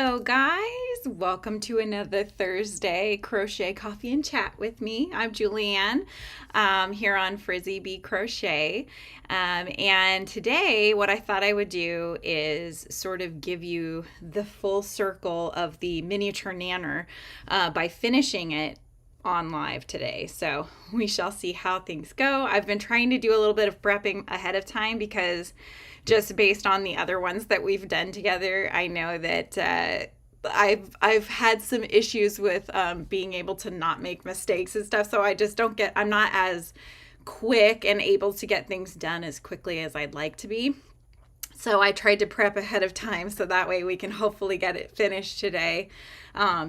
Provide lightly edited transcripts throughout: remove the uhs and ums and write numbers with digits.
Hello guys, welcome to another Thursday Crochet Coffee and Chat with me. I'm Julianne here on Frizzy Bee Crochet, and today what I thought I would do is sort of give you the full circle of the miniature Nanner by finishing it on live today. So we shall see how things go. I've been trying to do a little bit of prepping ahead of time because just based on the other ones that we've done together, I know that I've had some issues with being able to not make mistakes and stuff. So I'm not as quick and able to get things done as quickly as I'd like to be. So I tried to prep ahead of time so that way we can hopefully get it finished today,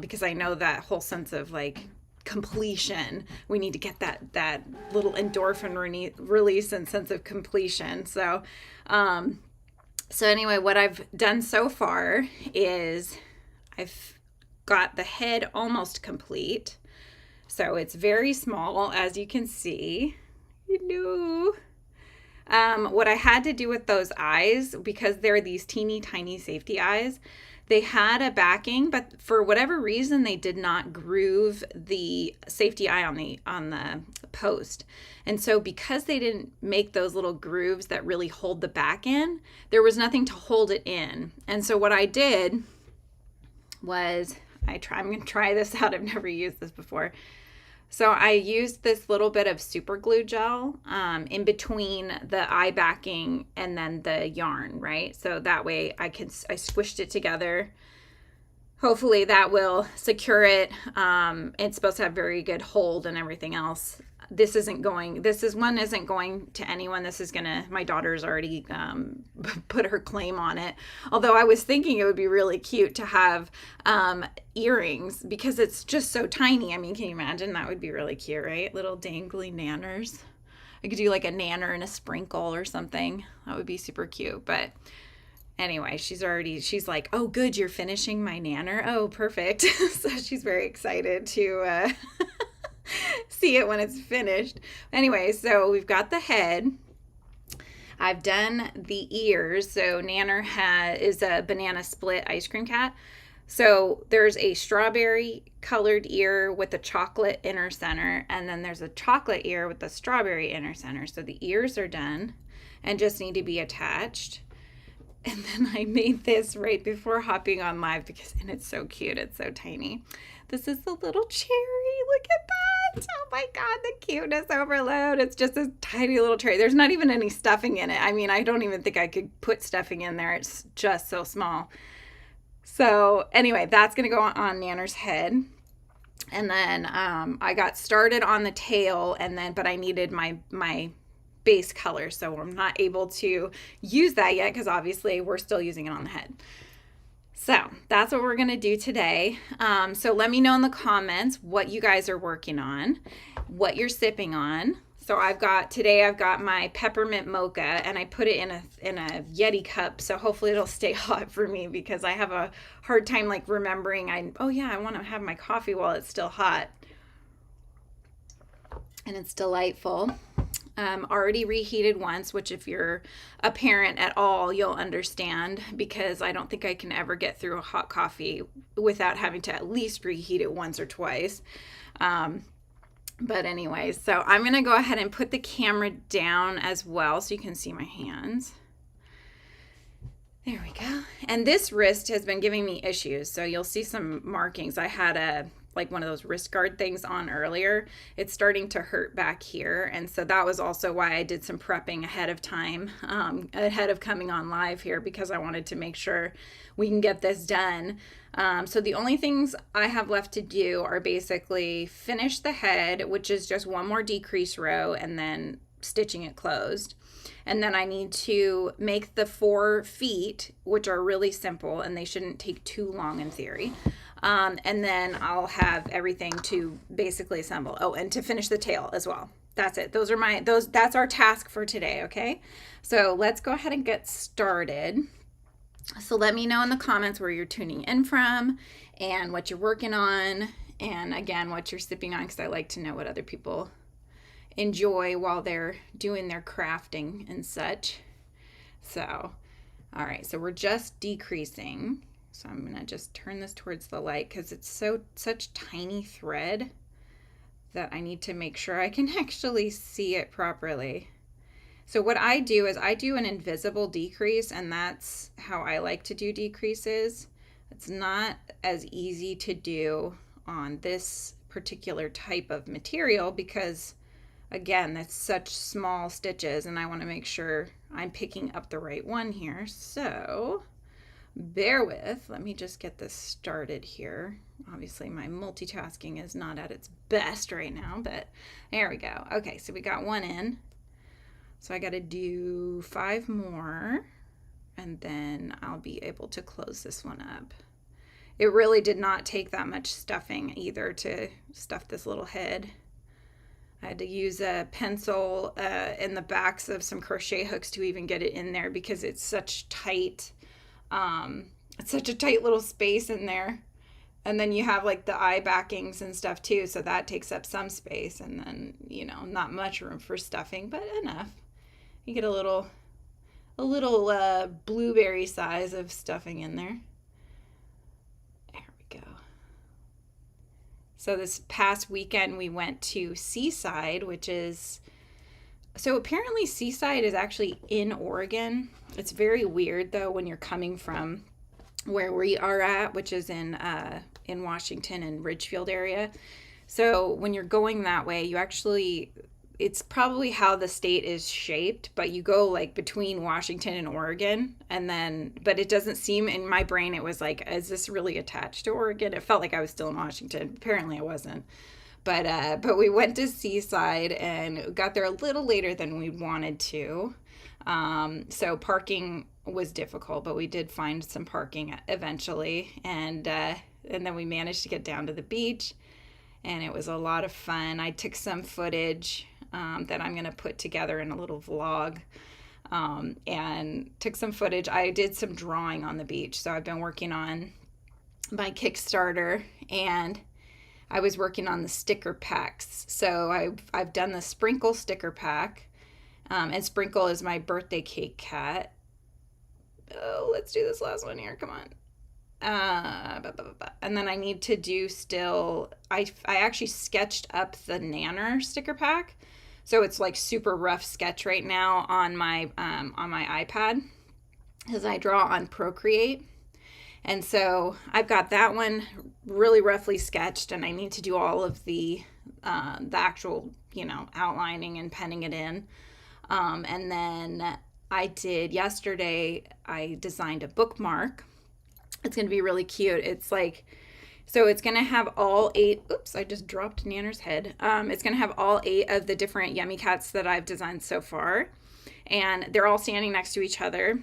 because I know that whole sense of like completion, we need to get that little endorphin release and sense of completion. So anyway, what I've done so far is I've got the head almost complete. So it's very small, as you can see. What I had to do with those eyes, because they're these teeny tiny safety eyes, they had a backing, but for whatever reason, they did not groove the safety eye on the post. And so because they didn't make those little grooves that really hold the back in, there was nothing to hold it in. And so what I did was, I'm going to try this out. I've never used this before. So I used this little bit of super glue gel in between the eye backing and then the yarn, right? So that way I squished it together. Hopefully that will secure it. It's supposed to have very good hold and everything else. This one isn't going to anyone. My daughter's already put her claim on it. Although I was thinking it would be really cute to have earrings because it's just so tiny. I mean, can you imagine? That would be really cute, right? Little dangly nanners. I could do like a nanner and a sprinkle or something. That would be super cute. But anyway, she's like, oh, good, you're finishing my nanner. Oh, perfect. So she's very excited to see it when it's finished. Anyway, so we've got the head. I've done the ears. So Nanner is a banana split ice cream cat. So there's a strawberry colored ear with a chocolate inner center, and then there's a chocolate ear with the strawberry inner center. So the ears are done and just need to be attached. And then I made this right before hopping on live and it's so cute. It's so tiny. This is the little cherry. Look at that. Oh my God, the cuteness overload. It's just a tiny little cherry. There's not even any stuffing in it. I mean, I don't even think I could put stuffing in there. It's just so small. So anyway, that's going to go on Nanner's head. And then I got started on the tail, but I needed my base color, so I'm not able to use that yet because obviously we're still using it on the head. So that's what we're going to do today. So let me know in the comments what you guys are working on, what you're sipping on. So I've got my peppermint mocha, and I put it in a Yeti cup, so hopefully it'll stay hot for me because I have a hard time like remembering I want to have my coffee while it's still hot. And it's delightful. Already reheated once, which if you're a parent at all, you'll understand, because I don't think I can ever get through a hot coffee without having to at least reheat it once or twice. But anyway, so I'm going to go ahead and put the camera down as well so you can see my hands. There we go. And this wrist has been giving me issues, so you'll see some markings. I had one of those wrist guard things on earlier. It's starting to hurt back here, and so that was also why I did some prepping ahead of time, ahead of coming on live here, because I wanted to make sure we can get this done. So the only things I have left to do are basically finish the head, which is just one more decrease row, and then stitching it closed. And then I need to make the 4 feet, which are really simple and they shouldn't take too long in theory. And then I'll have everything to basically assemble. Oh, and to finish the tail as well. That's it. That's our task for today. Okay. So let's go ahead and get started. So let me know in the comments where you're tuning in from and what you're working on. And again, what you're sipping on, because I like to know what other people enjoy while they're doing their crafting and such. So, all right. So we're just decreasing. So I'm going to just turn this towards the light because it's such tiny thread that I need to make sure I can actually see it properly. So what I do is I do an invisible decrease, and that's how I like to do decreases. It's not as easy to do on this particular type of material because, again, that's such small stitches, and I want to make sure I'm picking up the right one here. So bear with, let me just get this started here. Obviously my multitasking is not at its best right now, but there we go. Okay, so we got one in. So I got to do 5 more, and then I'll be able to close this one up. It really did not take that much stuffing either to stuff this little head. I had to use a pencil in the backs of some crochet hooks to even get it in there because it's such a tight little space in there. And then you have like the eye backings and stuff too, so that takes up some space, and then, you know, not much room for stuffing, but enough. You get a little blueberry size of stuffing in there. There we go. So this past weekend we went to Seaside, so apparently Seaside is actually in Oregon. It's very weird though when you're coming from where we are at, which is in Washington and Ridgefield area. So when you're going that way, it's probably how the state is shaped, but you go like between Washington and Oregon, but it doesn't seem, in my brain it was like, is this really attached to Oregon? It felt like I was still in Washington. Apparently I wasn't. But we went to Seaside and got there a little later than we wanted to. So parking was difficult, but we did find some parking eventually. And then we managed to get down to the beach, and it was a lot of fun. I took some footage that I'm going to put together in a little vlog, and took some footage. I did some drawing on the beach. So I've been working on my Kickstarter, and I was working on the sticker packs. So I've done the Sprinkle sticker pack, and Sprinkle is my birthday cake cat. Oh, let's do this last one here. Come on. And then I need to do still, I actually sketched up the Nanner sticker pack. So it's like super rough sketch right now on my iPad because I draw on Procreate. And so I've got that one really roughly sketched, and I need to do all of the actual, outlining and penning it in. And then yesterday I designed a bookmark. It's going to be really cute. It's like, so it's going to have all 8, oops, I just dropped Nanner's head. It's going to have all 8 of the different Yummy Cats that I've designed so far. And they're all standing next to each other.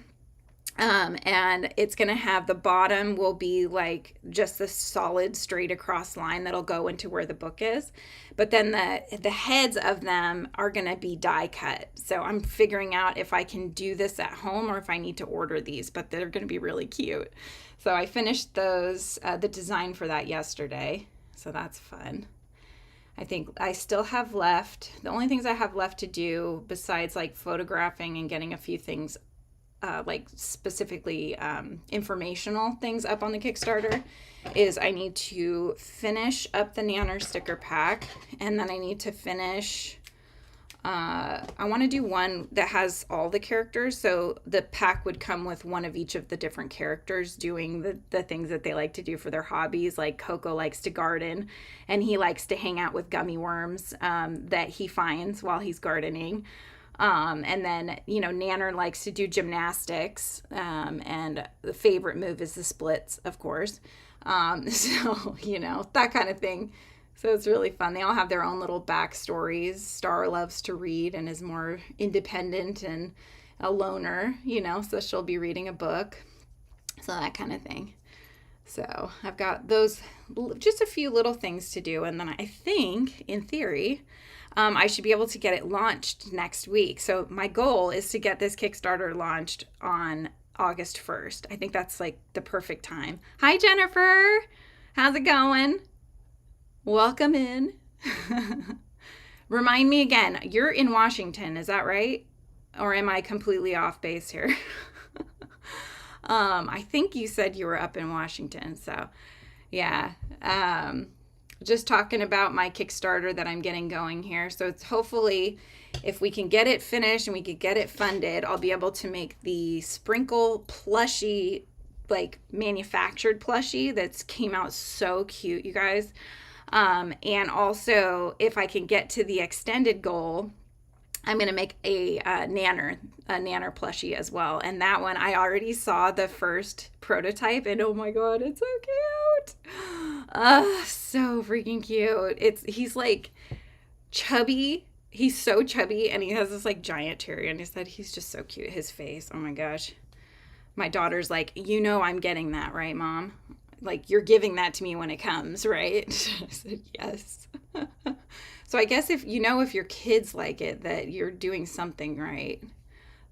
And it's going to have, the bottom will be like just this solid straight across line that'll go into where the book is. But then the heads of them are going to be die cut. So I'm figuring out if I can do this at home or if I need to order these, but they're going to be really cute. So I finished those, the design for that yesterday. So that's fun. I think I still have left, the only things I have left to do besides like photographing and getting a few things like specifically informational things up on the Kickstarter, is I need to finish up the Nanner sticker pack, and then I need to finish, I want to do one that has all the characters, so the pack would come with one of each of the different characters doing the things that they like to do for their hobbies. Like Coco likes to garden, and he likes to hang out with gummy worms that he finds while he's gardening. And then, Nanner likes to do gymnastics, and the favorite move is the splits, of course. So, that kind of thing. So it's really fun. They all have their own little backstories. Star loves to read and is more independent and a loner, so she'll be reading a book. So that kind of thing. So I've got those, just a few little things to do. And then I think, in theory, I should be able to get it launched next week. So my goal is to get this Kickstarter launched on August 1st. I think that's like the perfect time. Hi, Jennifer. How's it going? Welcome in. Remind me again, you're in Washington, is that right? Or am I completely off base here? I think you said you were up in Washington, so yeah. Just talking about my Kickstarter that I'm getting going here. So it's hopefully, if we can get it finished and we can get it funded, I'll be able to make the sprinkle plushie, like manufactured plushie that's came out so cute, you guys. And also, if I can get to the extended goal, I'm going to make a Nanner plushie as well. And that one, I already saw the first prototype, and oh my God, it's so cute. So freaking cute. He's like chubby. He's so chubby, and he has this like giant cherry on his head. He's just so cute. His face, oh my gosh. My daughter's like, you know, I'm getting that, right, Mom? Like, you're giving that to me when it comes, right? I said, yes. So I guess if your kids like it, that you're doing something right.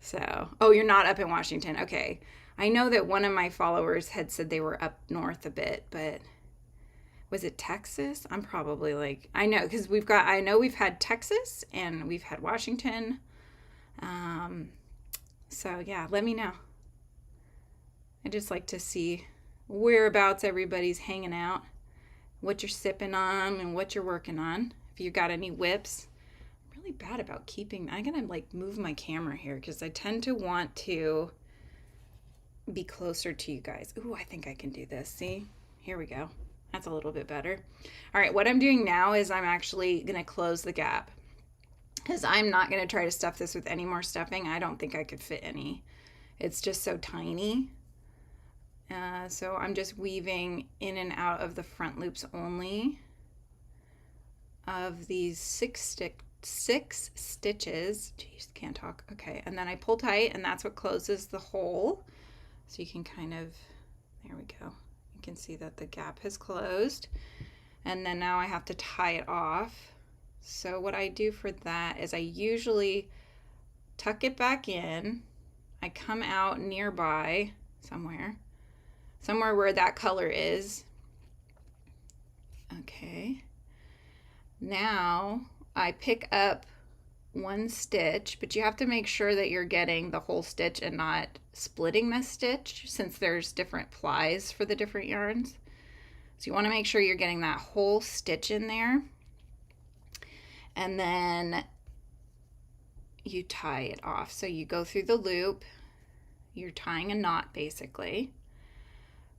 So, oh, you're not up in Washington. Okay. I know that one of my followers had said they were up north a bit, but was it Texas? I'm probably like, I know, because I know we've had Texas and we've had Washington. So yeah, let me know. I just like to see whereabouts everybody's hanging out, what you're sipping on and what you're working on. If you got any whips. I'm really bad about I'm gonna like move my camera here because I tend to want to be closer to you guys. Ooh, I think I can do this. See, here we go. That's a little bit better. All right, what I'm doing now is I'm actually gonna close the gap because I'm not gonna try to stuff this with any more stuffing. I don't think I could fit any. It's just so tiny. So I'm just weaving in and out of the front loops only of these six stitches. Jeez, can't talk. Okay, and then I pull tight, and that's what closes the hole. So you can kind of, there we go. You can see that the gap has closed. And then now I have to tie it off. So what I do for that is I usually tuck it back in. I come out nearby somewhere where that color is. Okay. Now I pick up one stitch, but you have to make sure that you're getting the whole stitch and not splitting the stitch, since there's different plies for the different yarns. So you want to make sure you're getting that whole stitch in there. And then you tie it off. So you go through the loop, you're tying a knot basically.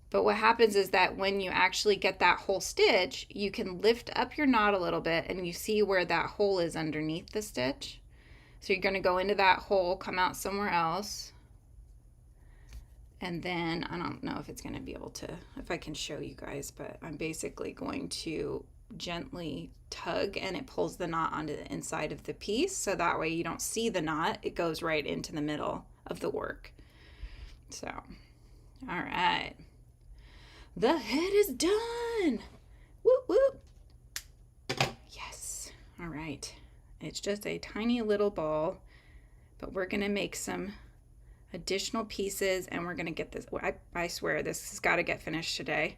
But what happens is that when you actually get that whole stitch, you can lift up your knot a little bit and you see where that hole is underneath the stitch. So you're going to go into that hole, come out somewhere else. And then I don't know if it's going to be able to, if I can show you guys, but I'm basically going to gently tug and it pulls the knot onto the inside of the piece. So that way you don't see the knot. It goes right into the middle of the work. So, all right. The head is done. Whoop, whoop. Yes. All right. It's just a tiny little ball, but we're going to make some additional pieces and we're going to get this. I swear this has got to get finished today.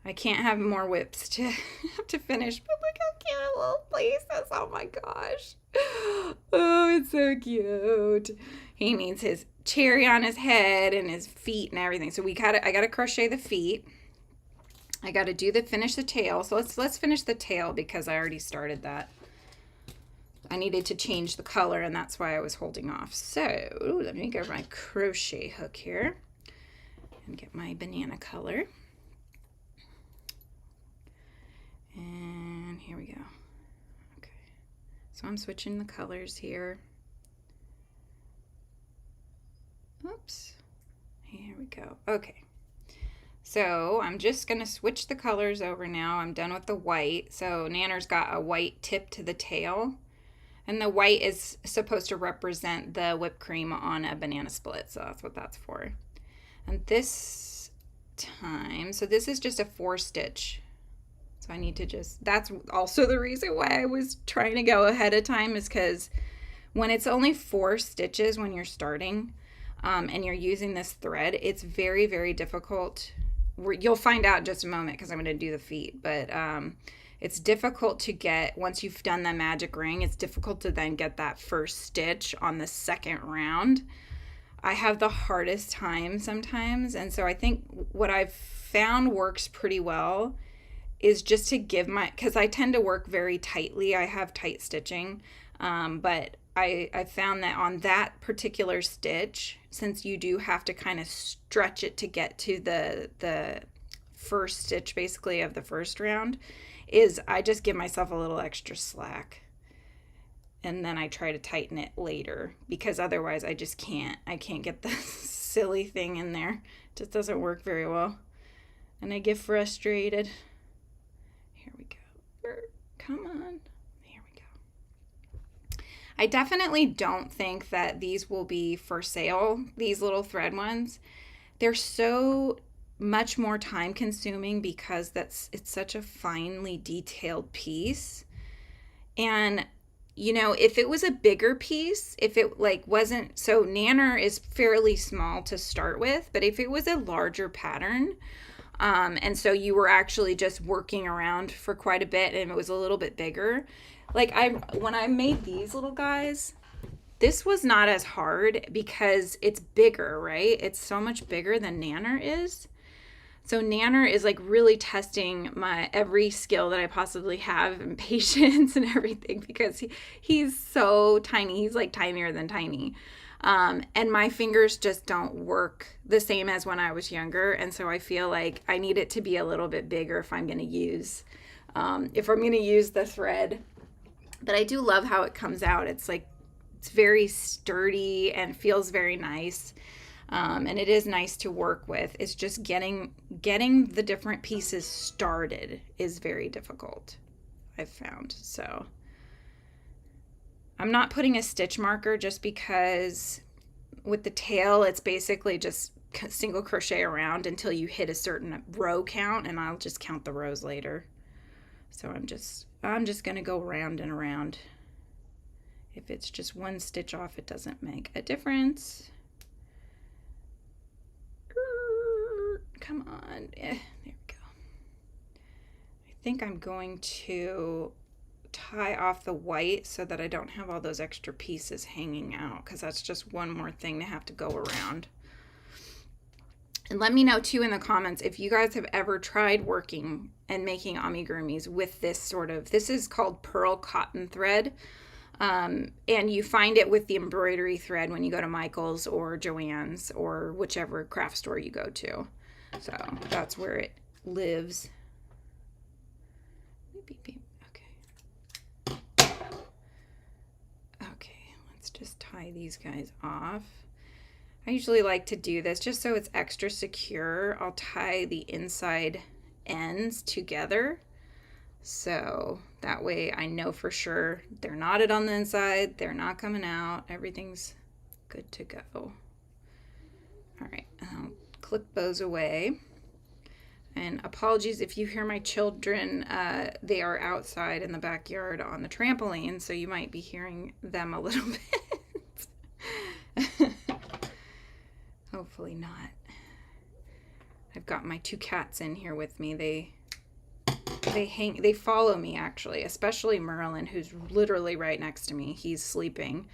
I can't have more whips to have to finish, but look how cute little place is. Oh my gosh. Oh, it's so cute. He needs his cherry on his head and his feet and everything. So I gotta crochet the feet. I gotta finish the tail. So let's finish the tail because I already started that. I needed to change the color and that's why I was holding off. So let me get my crochet hook here and get my banana color. And here we go. Okay, so I'm switching the colors here. Oops, here we go. Okay, so I'm just gonna switch the colors over now. I'm done with the white. So Nanner's got a white tip to the tail, and the white is supposed to represent the whipped cream on a banana split, so that's what that's for. And this time, so this is just a 4-stitch. So I need to that's also the reason why I was trying to go ahead of time, is because when it's only 4 stitches when you're starting and you're using this thread, it's very, very difficult. You'll find out in just a moment because I'm going to do the feet, but it's difficult to get, once you've done the magic ring, it's difficult to then get that first stitch on the second round. I have the hardest time sometimes. And so I think what I've found works pretty well is just to give because I tend to work very tightly. I have tight stitching, but I found that on that particular stitch, since you do have to kind of stretch it to get to the first stitch basically of the first round, is I just give myself a little extra slack. And then I try to tighten it later, because otherwise I just can't. I can't get the silly thing in there. It just doesn't work very well. And I get frustrated. Here we go. Come on. Here we go. I definitely don't think that these will be for sale, these little thread ones. They're so much more time consuming because it's such a finely detailed piece. And you know, if it was a bigger piece, if it like wasn't, so Nanner is fairly small to start with, but if it was a larger pattern, and so you were actually just working around for quite a bit and it was a little bit bigger, like when I made these little guys, this was not as hard because it's bigger, right? It's so much bigger than Nanner is. So Nanner is like really testing my every skill that I possibly have and patience and everything, because he's so tiny. He's like tinier than tiny. And my fingers just don't work the same as when I was younger. And so I feel like I need it to be a little bit bigger if I'm going to use the thread. But I do love how it comes out. It's like, it's very sturdy and feels very nice. And it is nice to work with. It's just getting the different pieces started is very difficult, I've found. So I'm not putting a stitch marker just because with the tail, it's basically just single crochet around until you hit a certain row count, and I'll just count the rows later. So I'm just going to go round and around. If it's just one stitch off, it doesn't make a difference. Come on. There we go. I think I'm going to tie off the white so that I don't have all those extra pieces hanging out, because that's just one more thing to have to go around. And let me know too in the comments if you guys have ever tried working and making amigurumis with this is called pearl cotton thread. And you find it with the embroidery thread when you go to Michael's or Joann's or whichever craft store you go to. So that's where it lives. Okay, let's just tie these guys off. I usually like to do this just so it's extra secure. I'll tie the inside ends together, so that way I know for sure they're knotted on the inside, they're not coming out, everything's good to go. All right, I'll clip those away. And apologies if you hear my children, they are outside in the backyard on the trampoline, so you might be hearing them a little bit. Hopefully not. I've got my two cats in here with me. They follow me actually, especially Merlin, who's literally right next to me. He's sleeping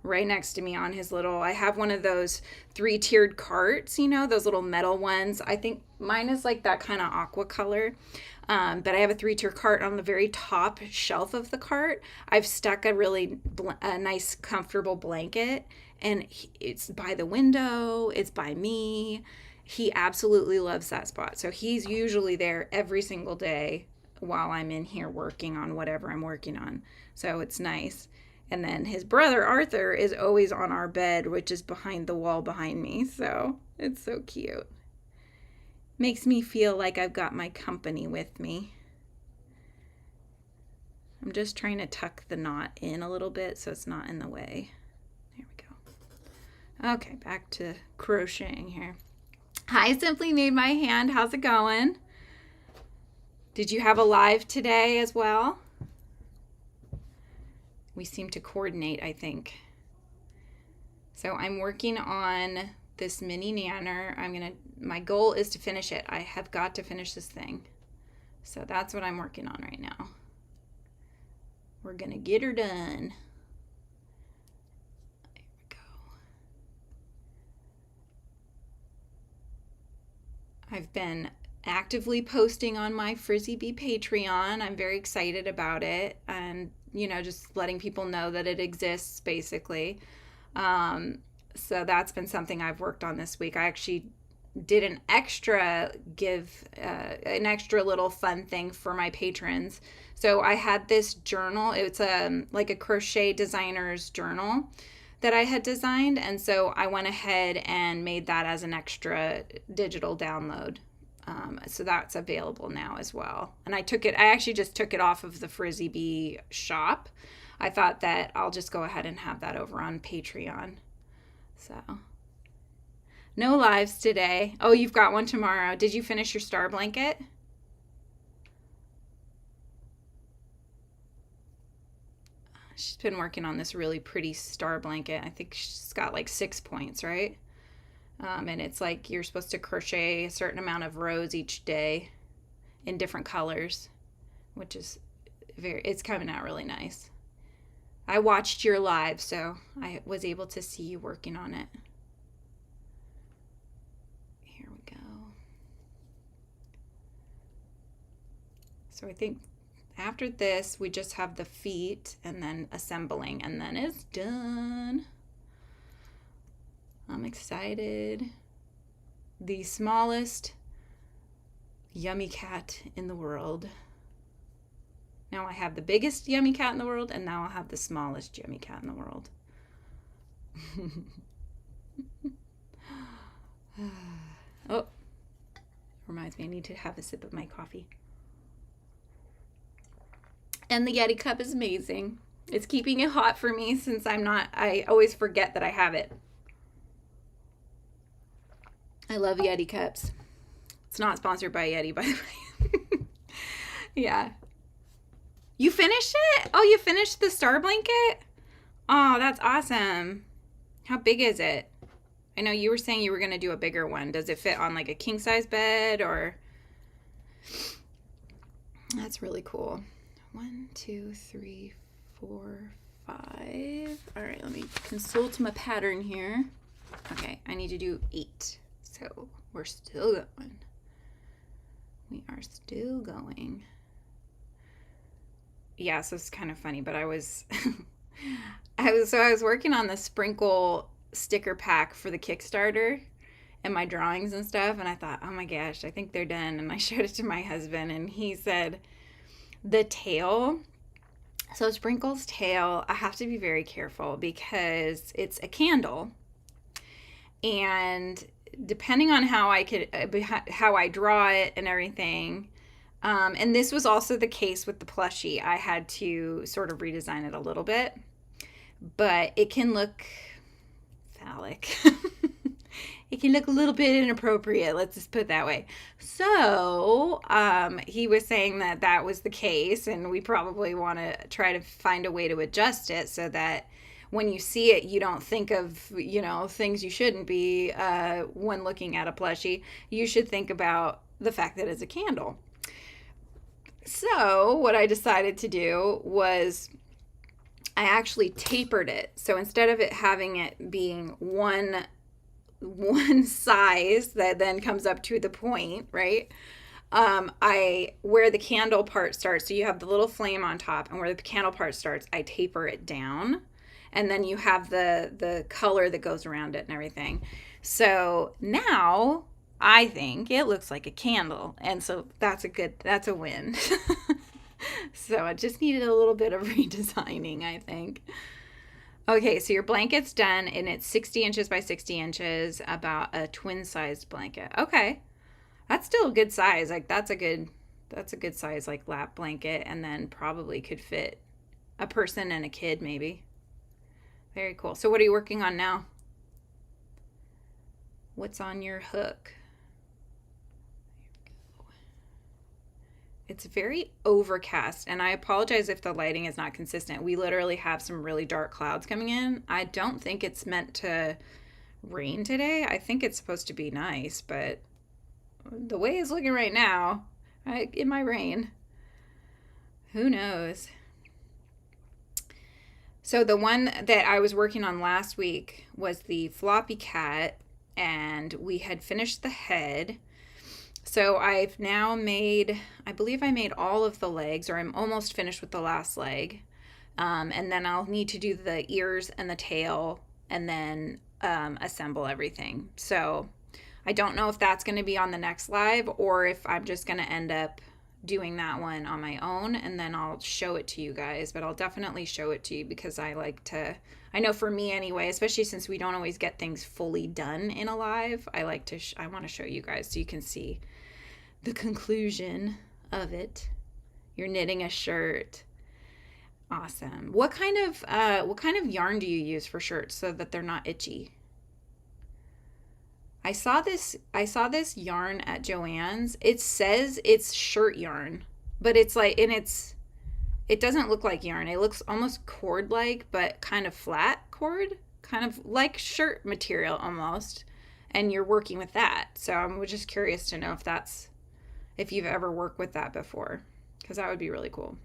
right next to me on his little, I have one of those 3-tiered carts, you know, those little metal ones. I think mine is like that kind of aqua color. But I have a 3-tier cart. On the very top shelf of the cart, I've stuck a really nice, comfortable blanket, and it's by the window, it's by me. He absolutely loves that spot. So he's usually there every single day while I'm in here working on whatever I'm working on. So it's nice. And then his brother, Arthur, is always on our bed, which is behind the wall behind me. So it's so cute. Makes me feel like I've got my company with me. I'm just trying to tuck the knot in a little bit so it's not in the way. There we go. Okay, back to crocheting here. Hi, Simply Made My Hand. How's it going? Did you have a live today as well? We seem to coordinate, I think. So I'm working on this mini Nanner. My goal is to finish it. I have got to finish this thing. So that's what I'm working on right now. We're gonna get her done. There we go. I've been actively posting on my Frizzy Bee Patreon. I'm very excited about it, and just letting people know that it exists, basically. So that's been something I've worked on this week. I actually did an extra little fun thing for my patrons. So I had this journal. It's like a crochet designer's journal that I had designed, and so I went ahead and made that as an extra digital download. So that's available now as well. And I actually just took it off of the Frizzy Bee shop. I thought that I'll just go ahead and have that over on Patreon. So, no lives today. Oh, you've got one tomorrow. Did you finish your star blanket? She's been working on this really pretty star blanket. I think she's got like 6 points, right? And it's like you're supposed to crochet a certain amount of rows each day in different colors, which is it's coming out really nice. I watched your live, so I was able to see you working on it. Here we go. So I think after this, we just have the feet and then assembling, and then it's done. I'm excited. The smallest yummy cat in the world. Now I have the biggest yummy cat in the world, and now I'll have the smallest yummy cat in the world. Oh, reminds me I need to have a sip of my coffee. And the Yeti cup is amazing. It's keeping it hot for me since I always forget that I have it. I love Yeti cups. It's not sponsored by Yeti, by the way. Yeah. You finished it? Oh, you finished the star blanket? Oh, that's awesome. How big is it? I know you were saying you were going to do a bigger one. Does it fit on like a king size bed or? That's really cool. 1, 2, 3, 4, 5. All right, let me consult my pattern here. Okay, I need to do 8. So we're still going. We are still going. Yeah, so it's kind of funny, but I was working on the sprinkle sticker pack for the Kickstarter and my drawings and stuff, and I thought, oh my gosh, I think they're done. And I showed it to my husband, and he said the tail, so Sprinkle's tail, I have to be very careful because it's a candle, and depending on how I draw it and everything, and this was also the case with the plushie, I had to sort of redesign it a little bit, but it can look phallic. It can look a little bit inappropriate, let's just put it that way. So he was saying that was the case, and we probably want to try to find a way to adjust it so that when you see it, you don't think of, things you shouldn't be when looking at a plushie. You should think about the fact that it's a candle. So what I decided to do was I actually tapered it. So instead of it having it being one size that then comes up to the point, right? Where the candle part starts, so you have the little flame on top, and where the candle part starts, I taper it down, and then you have the color that goes around it and everything. So now I think it looks like a candle, and so that's a win. So I just needed a little bit of redesigning, I think. Okay, so your blanket's done, and it's 60 inches by 60 inches, about a twin-sized blanket. Okay, that's still a good size. Like that's a good size, like lap blanket, and then probably could fit a person and a kid maybe. Very cool. So what are you working on now? What's on your hook? It's very overcast, and I apologize if the lighting is not consistent. We literally have some really dark clouds coming in. I don't think it's meant to rain today. I think it's supposed to be nice, but the way it's looking right now, it might rain. Who knows? So the one that I was working on last week was the floppy cat, and we had finished the head. So I've now made, I believe I made all of the legs, or I'm almost finished with the last leg. And then I'll need to do the ears and the tail and then assemble everything. So I don't know if that's going to be on the next live or if I'm just going to end up doing that one on my own and then I'll show it to you guys. But I'll definitely show it to you because I like to, I know for me anyway, especially since we don't always get things fully done in a live, I like to, I want to show you guys so you can see the conclusion of it. You're knitting a shirt. Awesome. What kind of yarn do you use for shirts so that they're not itchy? I saw this yarn at Joann's. It says it's shirt yarn, but it's like, and it doesn't look like yarn. It looks almost cord-like, but kind of flat cord, kind of like shirt material almost. And you're working with that. So I'm just curious to know if you've ever worked with that before, because that would be really cool.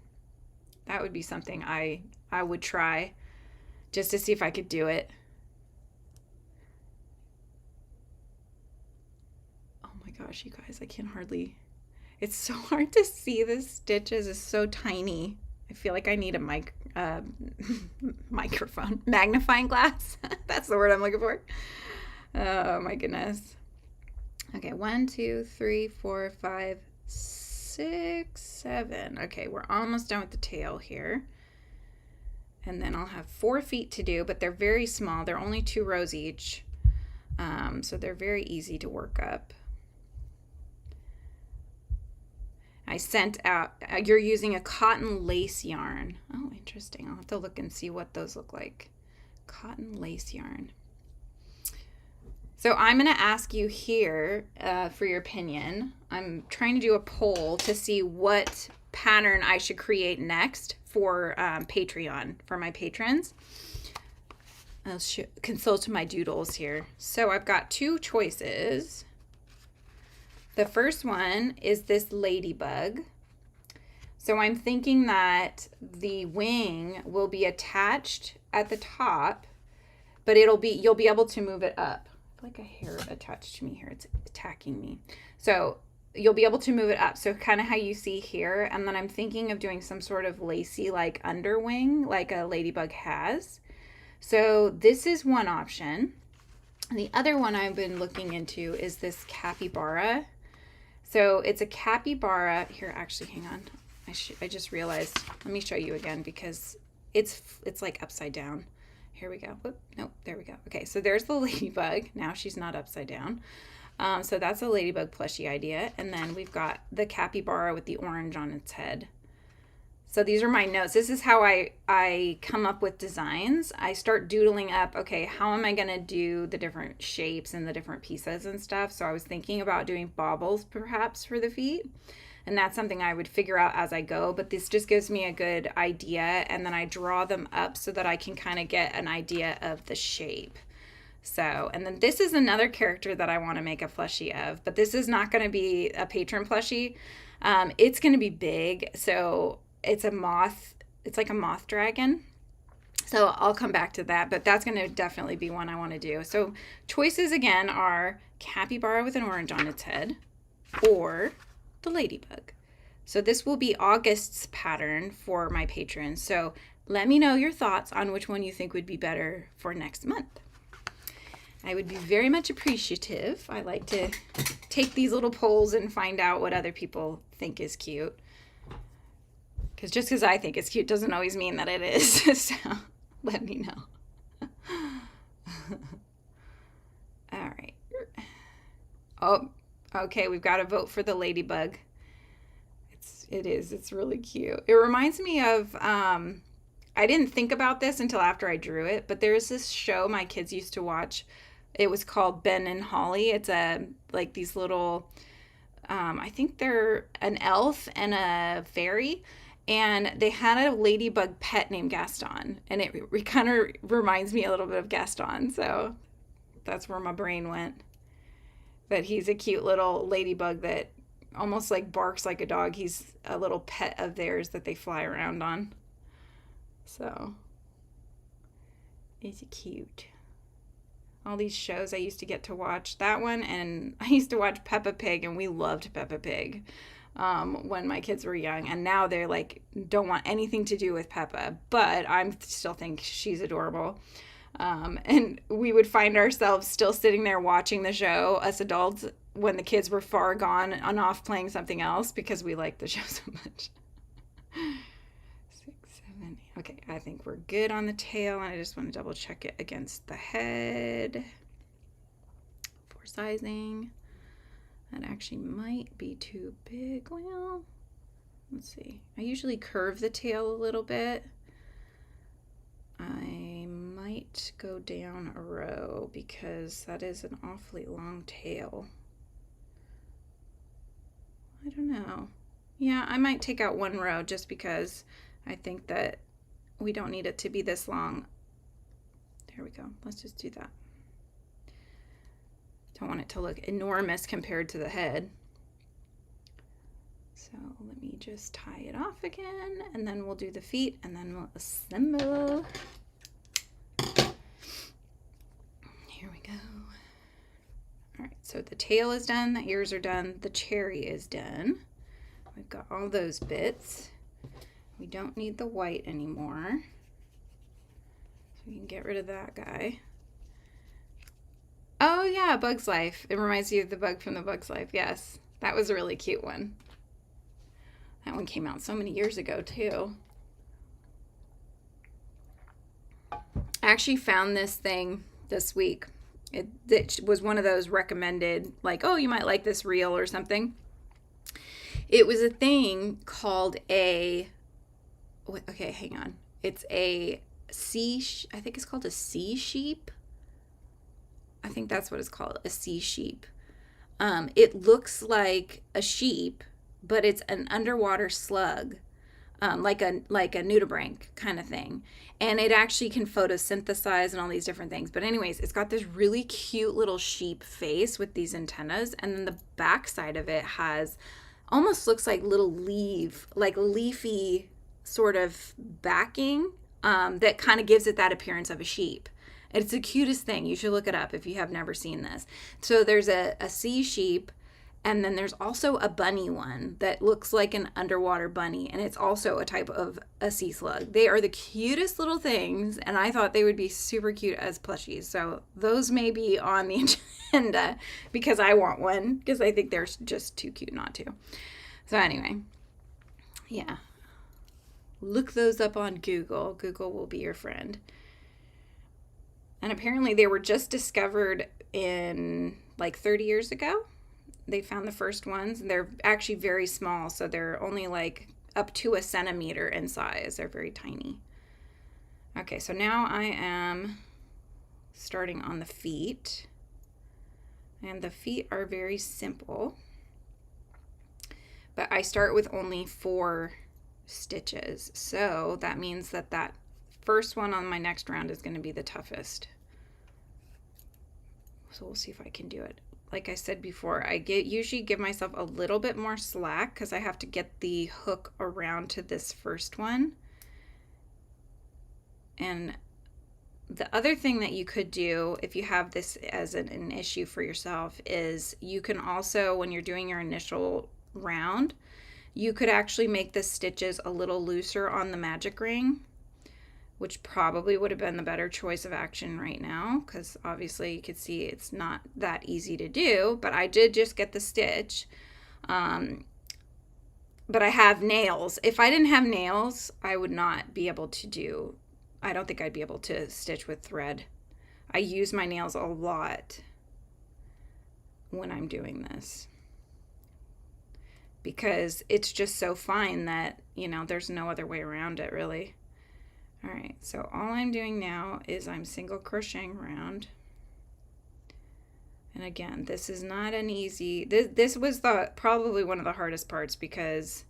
That would be something I would try just to see if I could do it. Oh my gosh, you guys, I can hardly, it's so hard to see the stitches. It's so tiny. I feel like I need a microphone, magnifying glass. That's the word I'm looking for. Oh my goodness. Okay, 1, 2, 3, 4, 5, 6, 7. Okay, we're almost done with the tail here. And then I'll have 4 feet to do, but they're very small. They're only 2 rows each. So they're very easy to work up. I sent out, you're using a cotton lace yarn. Oh, interesting. I'll have to look and see what those look like. Cotton lace yarn. So I'm going to ask you here for your opinion. I'm trying to do a poll to see what pattern I should create next for Patreon, for my patrons. I'll consult my doodles here. So I've got 2 choices. The first one is this ladybug. So I'm thinking that the wing will be attached at the top, but you'll be able to move it up. Like a hair attached to me here. It's attacking me. So you'll be able to move it up. So kind of how you see here. And then I'm thinking of doing some sort of lacy like underwing like a ladybug has. So this is one option. And the other one I've been looking into is this capybara. So it's a capybara. Here, actually, hang on. I just realized. Let me show you again because it's like upside down. Here we go. Whoop, nope, there we go. Okay, so there's the ladybug. Now she's not upside down. So that's a ladybug plushie idea. And then we've got the capybara with the orange on its head. So these are my notes. This is how I come up with designs. I start doodling up, okay, how am I going to do the different shapes and the different pieces and stuff? So I was thinking about doing baubles perhaps for the feet. And that's something I would figure out as I go, but this just gives me a good idea, and then I draw them up so that I can kind of get an idea of the shape. So, and then this is another character that I want to make a plushie of, but this is not going to be a patron plushie. It's going to be big, so it's a moth. It's like a moth dragon. So I'll come back to that, but that's going to definitely be one I want to do. So choices again are capybara with an orange on its head, or the ladybug. So this will be August's pattern for my patrons. So let me know your thoughts on which one you think would be better for next month. I would be very much appreciative. I like to take these little polls and find out what other people think is cute. Because just because I think it's cute doesn't always mean that it is. So let me know. All right. Oh, okay, we've got to vote for the ladybug. It's really cute. It reminds me of, I didn't think about this until after I drew it, but there's this show my kids used to watch. It was called Ben and Holly. It's like these little, I think they're an elf and a fairy, and they had a ladybug pet named Gaston, and it kind of reminds me a little bit of Gaston, so that's where my brain went. But he's a cute little ladybug that almost like barks like a dog. He's a little pet of theirs that they fly around on. So, is it cute? all these shows I used to get to watch. That one, and I used to watch Peppa Pig, and we loved Peppa Pig when my kids were young. And now they're like, don't want anything to do with Peppa, but I still think she's adorable. And we would find ourselves still sitting there watching the show, us adults, when the kids were far gone and off playing something else because we liked the show so much. 6, 7, 8. Okay, I think we're good on the tail, and I just want to double check it against the head for sizing. That actually might be too big. Well, let's see. I usually curve the tail a little bit. I might go down a row because that is an awfully long tail. I don't know. Yeah, I might take out one row just because I think that we don't need it to be this long. There we go. Let's just do that. Don't want it to look enormous compared to the head. So let me just tie it off again, and then we'll do the feet, and then we'll assemble. Here we go. All right, so the tail is done, the ears are done, the cherry is done. We've got all those bits. We don't need the white anymore. So we can get rid of that guy. Oh yeah, Bug's Life. It reminds you of the bug from the Bug's Life. Yes, that was a really cute one. That one came out so many years ago too. I actually found this thing this week. It was one of those recommended, like, oh, you might like this reel or something. It was a thing called okay, hang on. It's a I think it's called a sea sheep. I think that's what it's called, a sea sheep. It looks like a sheep, but it's an underwater slug, like a nudibranch kind of thing. And it actually can photosynthesize and all these different things. But anyways, it's got this really cute little sheep face with these antennas. And then the back side of it has, almost looks like little leafy sort of backing that kind of gives it that appearance of a sheep. It's the cutest thing. You should look it up if you have never seen this. So there's a sea sheep, and then there's also a bunny one that looks like an underwater bunny, and it's also a type of a sea slug. They are the cutest little things, and I thought they would be super cute as plushies. So those may be on the agenda because I want one, because I think they're just too cute not to. So anyway, yeah. Look those up on Google. Google will be your friend. And apparently they were just discovered in like 30 years ago. They found the first ones, and they're actually very small. So they're only like up to a centimeter in size. They're very tiny. Okay, so now I am starting on the feet. And the feet are very simple. But I start with only 4 stitches. So that means that first one on my next round is going to be the toughest. So we'll see if I can do it. Like I said before, I usually give myself a little bit more slack because I have to get the hook around to this first one. And the other thing that you could do if you have this as an issue for yourself is you can also, when you're doing your initial round, you could actually make the stitches a little looser on the magic ring, which probably would have been the better choice of action right now, because obviously you could see it's not that easy to do, but I did just get the stitch. But I have nails. If I didn't have nails, I would not be able to I don't think I'd be able to stitch with thread. I use my nails a lot when I'm doing this, because it's just so fine that, there's no other way around it really. All right, so all I'm doing now is I'm single crocheting around. And again, this is not an easy, this was probably one of the hardest parts because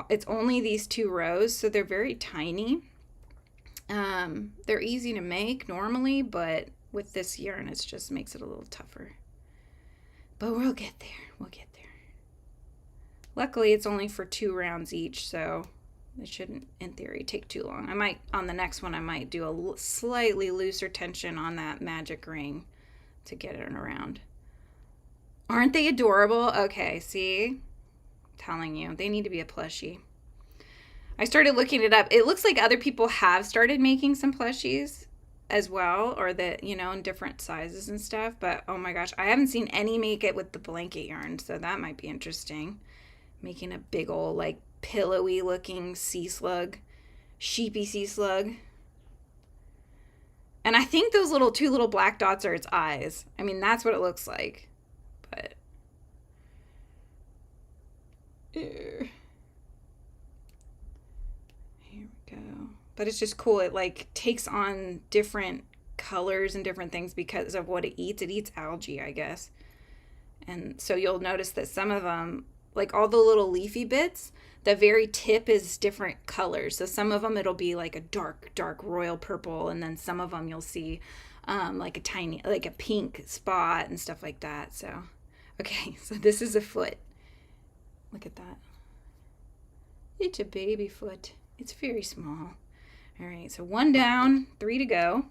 it's only these 2 rows, so they're very tiny. They're easy to make normally, but with this yarn, it just makes it a little tougher. But we'll get there, we'll get there. Luckily, it's only for 2 rounds each, so It shouldn't, in theory, take too long. I might, on the next one, I might do a slightly looser tension on that magic ring to get it around. Aren't they adorable? Okay, see? I'm telling you, they need to be a plushie. I started looking it up. It looks like other people have started making some plushies as well, or that, you know, in different sizes and stuff. But oh my gosh, I haven't seen any make it with the blanket yarn, so that might be interesting. Making a big old, like, pillowy looking sea slug, sheepy sea slug. And I think those two little black dots are its eyes. I mean, that's what it looks like. But here we go. But it's just cool. It like takes on different colors and different things because of what it eats. It eats algae, I guess. And so you'll notice that some of them, like all the little leafy bits, the very tip is different colors. So some of them it'll be like a dark royal purple, and then some of them you'll see like a tiny, like a pink spot and stuff like that. So, okay, so this is a foot. Look at that. It's a baby foot. It's very small. All right, so 1 down, 3 to go.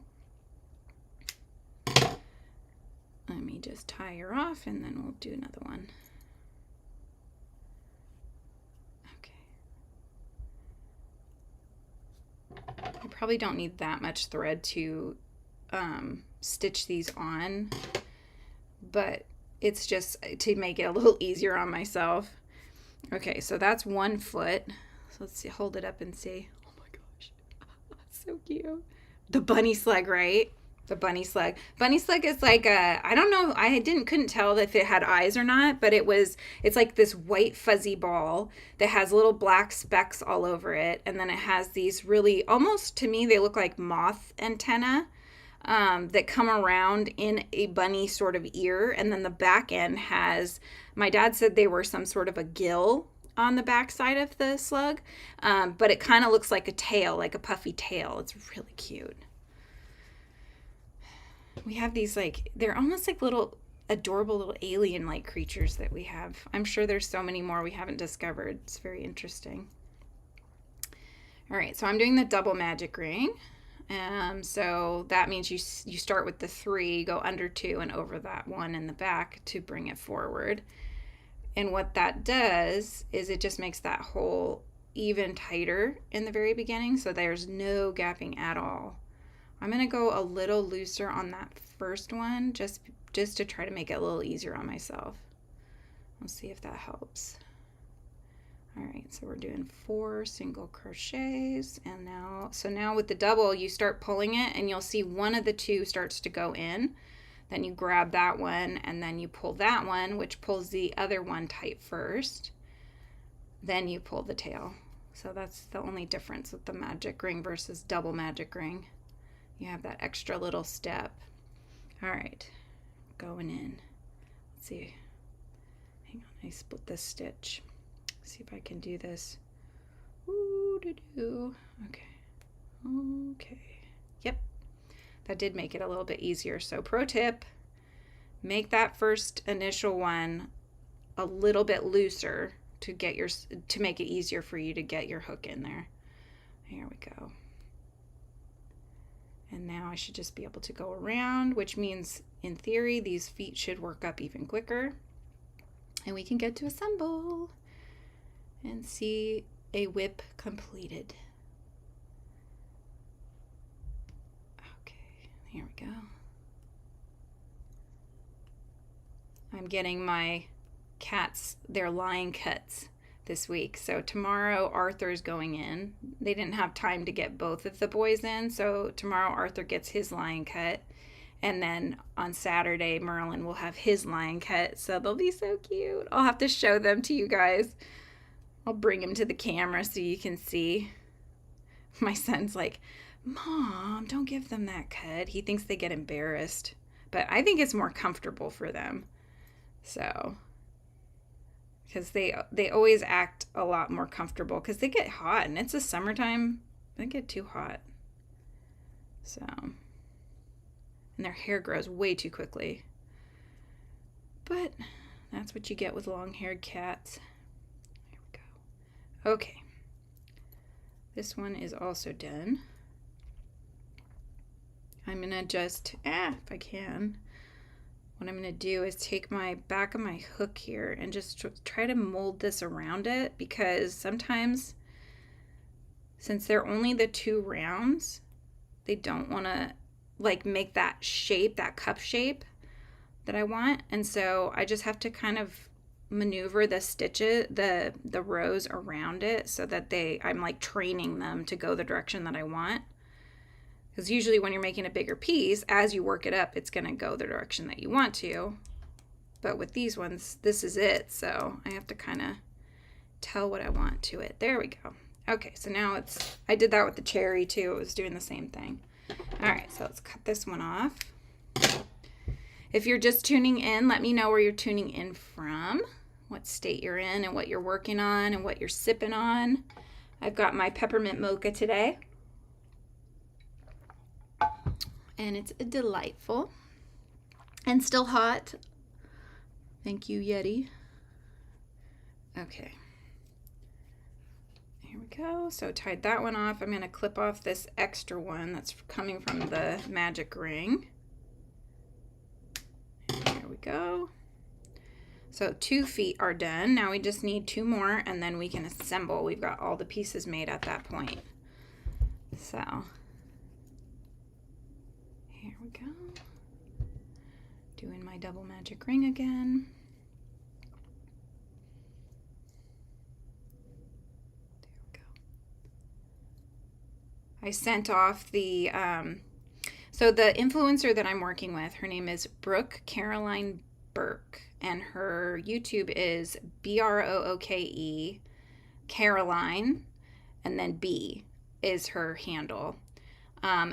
Let me just tie her off, and then we'll do another one. I probably don't need that much thread to stitch these on, but it's just to make it a little easier on myself. Okay, so that's 1 foot. So let's see, hold it up and see. Oh my gosh, so cute. The bunny slug, right? The bunny slug. Bunny slug is like a, I don't know, couldn't tell if it had eyes or not, but it's like this white fuzzy ball that has little black specks all over it. And then it has these really, almost to me, they look like moth antenna that come around in a bunny sort of ear. And then the back end has, my dad said they were some sort of a gill on the back side of the slug. But it kind of looks like a tail, like a puffy tail. It's really cute. We have these, like, they're almost like little adorable little alien-like creatures that we have. I'm sure there's so many more we haven't discovered. It's very interesting. All right, so I'm doing the double magic ring. So that means you start with the 3, go under 2 and over that 1 in the back to bring it forward. And what that does is it just makes that hole even tighter in the very beginning, so there's no gapping at all. I'm going to go a little looser on that first one just to try to make it a little easier on myself. We'll see if that helps. All right, so we're doing 4 single crochets, and now with the double, you start pulling it and you'll see one of the 2 starts to go in. Then you grab that one and then you pull that one, which pulls the other one tight first. Then you pull the tail. So that's the only difference with the magic ring versus double magic ring. You have that extra little step. All right, going in. Let's see. Hang on, I split this stitch. See if I can do this. Ooh-doo-doo. Okay. Yep. That did make it a little bit easier. So pro tip, make that first initial one a little bit looser to make it easier for you to get your hook in there. Here we go. And now I should just be able to go around, which means in theory these feet should work up even quicker. And we can get to assemble and see a whip completed. Okay, here we go. I'm getting my cats their line cuts this week. So tomorrow Arthur's going in. They didn't have time to get both of the boys in, so tomorrow Arthur gets his line cut, and then on Saturday Merlin will have his line cut. So they'll be so cute. I'll have to show them to you guys. I'll bring them to the camera so you can see. My son's like, Mom, don't give them that cut. He thinks they get embarrassed, but I think it's more comfortable for them. So because they always act a lot more comfortable because they get hot, and it's the summertime. They get too hot. So, and their hair grows way too quickly. But that's what you get with long-haired cats. There we go. Okay. This one is also done. I'm gonna just, if I can, what I'm gonna do is take my back of my hook here and just try to mold this around it, because sometimes, since they're only the 2 rounds, they don't wanna like make that shape, that cup shape that I want. And so I just have to kind of maneuver the stitches, the rows around it, so that I'm like training them to go the direction that I want. Because usually when you're making a bigger piece, as you work it up, it's going to go the direction that you want to. But with these ones, this is it. So I have to kind of tell what I want to it. There we go. Okay, so now I did that with the cherry too. It was doing the same thing. All right, so let's cut this one off. If you're just tuning in, let me know where you're tuning in from, what state you're in and what you're working on and what you're sipping on. I've got my peppermint mocha today, and it's delightful and still hot. Thank you, Yeti. Okay. Here we go. So tied that one off. I'm going to clip off this extra one that's coming from the magic ring. There we go. So 2 feet are done. Now we just need 2 more, and then we can assemble. We've got all the pieces made at that point. So here we go. Doing my double magic ring again. There we go. I sent off the so the influencer that I'm working with, her name is Brooke Caroline Burke, and her YouTube is Brooke Caroline, and then B is her handle.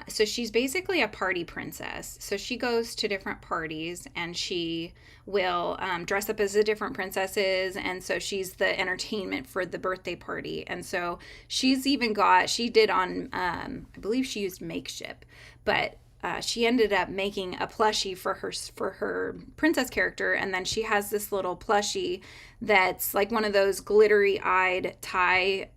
So she's basically a party princess. So she goes to different parties, and she will dress up as the different princesses, and so she's the entertainment for the birthday party. And so she's even she did on, I believe she used Makeship, but she ended up making a plushie for her princess character, and then she has this little plushie that's like one of those glittery-eyed Thai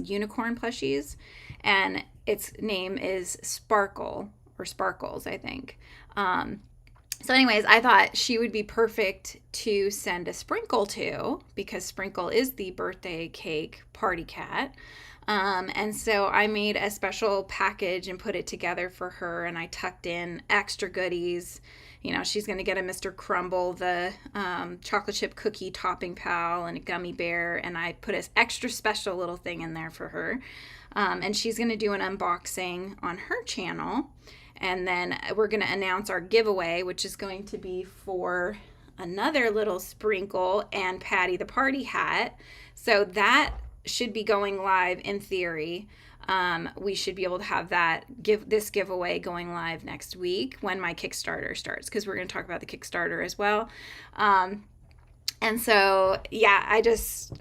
unicorn plushies, and its name is Sparkle, or Sparkles, I think. So anyways, I thought she would be perfect to send a Sprinkle to, because Sprinkle is the birthday cake party cat. And so I made a special package and put it together for her, and I tucked in extra goodies. You know, she's going to get a Mr. Crumble, the chocolate chip cookie topping pal, and a gummy bear, and I put an extra special little thing in there for her. And she's going to do an unboxing on her channel, and then we're going to announce our giveaway, which is going to be for another little Sprinkle and Patty the Party hat. So that should be going live in theory. We should be able to have this giveaway going live next week when my Kickstarter starts, because we're going to talk about the Kickstarter as well. And so, yeah,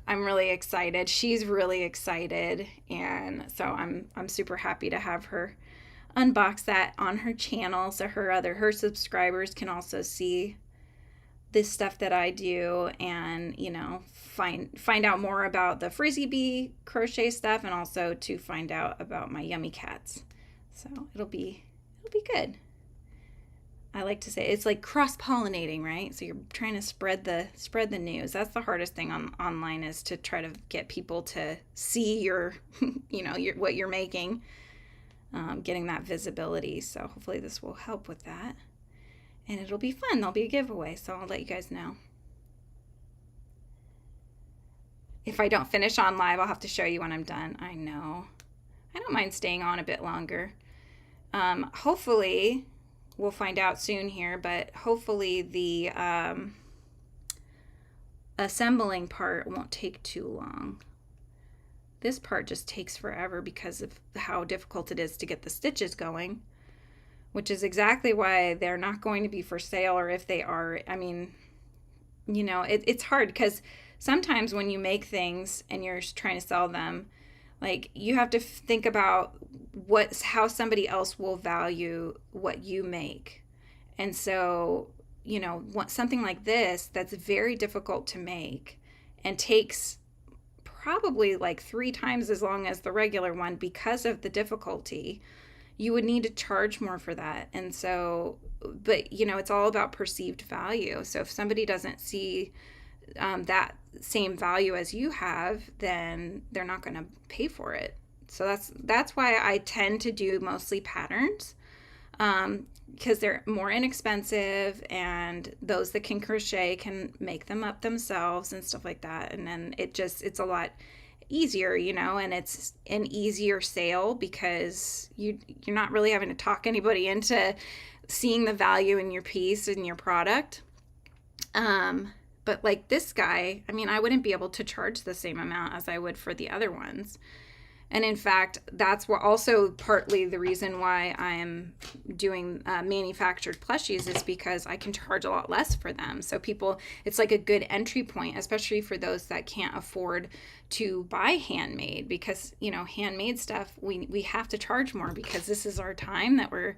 I'm really excited. She's really excited, and so I'm super happy to have her unbox that on her channel, so her subscribers can also see this stuff that I do, and, you know, find out more about the Frizzy Bee crochet stuff, and also to find out about my yummy cats. So it'll be good. I like to say it's like cross-pollinating, right? So you're trying to spread the news. That's the hardest thing online, is to try to get people to see your what you're making, getting that visibility. So hopefully this will help with that. And it'll be fun. There'll be a giveaway, so I'll let you guys know. If I don't finish on live, I'll have to show you when I'm done. I know. I don't mind staying on a bit longer. Hopefully, we'll find out soon here, but hopefully the assembling part won't take too long. This part just takes forever because of how difficult it is to get the stitches going, which is exactly why they're not going to be for sale, or if they are, I mean, you know, it's hard, because sometimes when you make things and you're trying to sell them, like, you have to think about how somebody else will value what you make. And so, you know, something like this that's very difficult to make and takes probably like 3 times as long as the regular one because of the difficulty, you would need to charge more for that. And so, but it's all about perceived value. So if somebody doesn't see that same value as you have, then they're not going to pay for it. So that's why I tend to do mostly patterns, because they're more inexpensive, and those that can crochet can make them up themselves and stuff like that. And then it's a lot easier, and it's an easier sale because you're not really having to talk anybody into seeing the value in your piece and your product. But like this guy, I mean, I wouldn't be able to charge the same amount as I would for the other ones. And in fact, that's what also partly the reason why I'm doing manufactured plushies is because I can charge a lot less for them. So people, it's like a good entry point, especially for those that can't afford to buy handmade, because, handmade stuff, we have to charge more because this is our time that we're,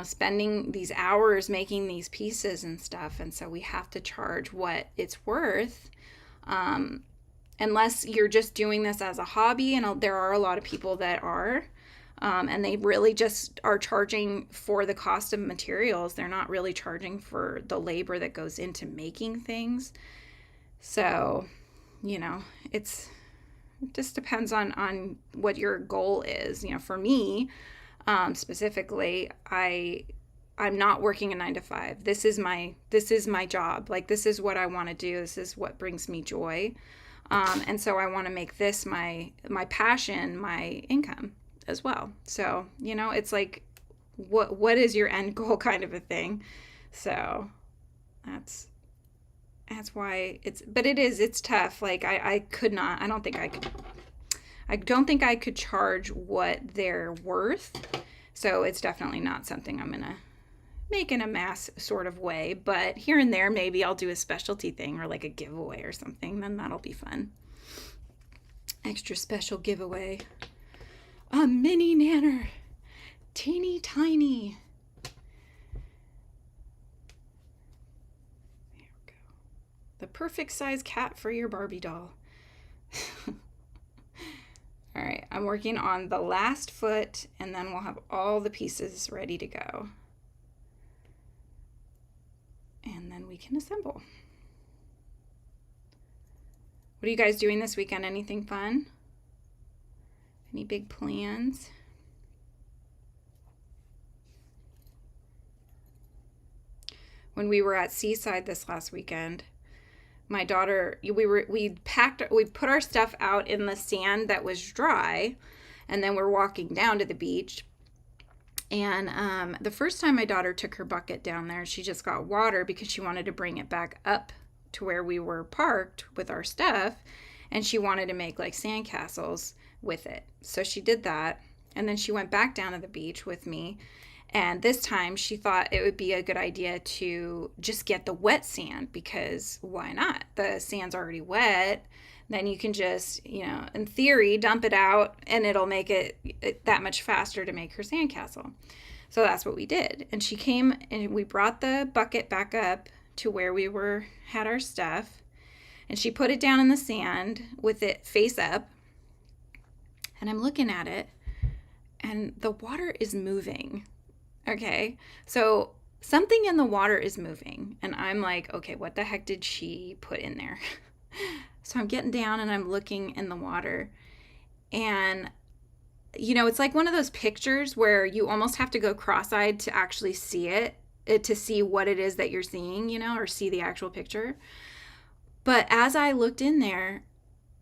spending these hours making these pieces and stuff. And so we have to charge what it's worth. Unless you're just doing this as a hobby, and there are a lot of people that are, and they really just are charging for the cost of materials. They're not really charging for the labor that goes into making things. So, it just depends on what your goal is. For me, specifically, I'm not working a 9-to-5. This is my job. Like, this is what I want to do. This is what brings me joy. And so I want to make this my passion, my income as well. So, it's like, what is your end goal kind of a thing. So that's why it's tough. Like I don't think I could charge what they're worth. So it's definitely not something I'm going to make in a mass sort of way, but here and there, maybe I'll do a specialty thing or like a giveaway or something. Then that'll be fun. Extra special giveaway. A mini Nanner. Teeny tiny. There we go. The perfect size cat for your Barbie doll. All right, I'm working on the last foot, and then we'll have all the pieces ready to go. And then we can assemble. What are you guys doing this weekend? Anything fun? Any big plans? When we were at Seaside this last weekend, my daughter, we put our stuff out in the sand that was dry, and then we're walking down to the beach. And the first time my daughter took her bucket down there, she just got water because she wanted to bring it back up to where we were parked with our stuff, and she wanted to make like sandcastles with it. So she did that, and then she went back down to the beach with me, and this time she thought it would be a good idea to just get the wet sand, because why not? The sand's already wet. Then you can just, in theory, dump it out, and it'll make it that much faster to make her sandcastle. So that's what we did. And she came, and we brought the bucket back up to where we had our stuff, and she put it down in the sand with it face up. And I'm looking at it, and the water is moving. Okay, so something in the water is moving, and I'm like, okay, what the heck did she put in there? So I'm getting down and I'm looking in the water, and it's like one of those pictures where you almost have to go cross-eyed to actually see it, to see what it is that you're seeing, or see the actual picture. But as I looked in there,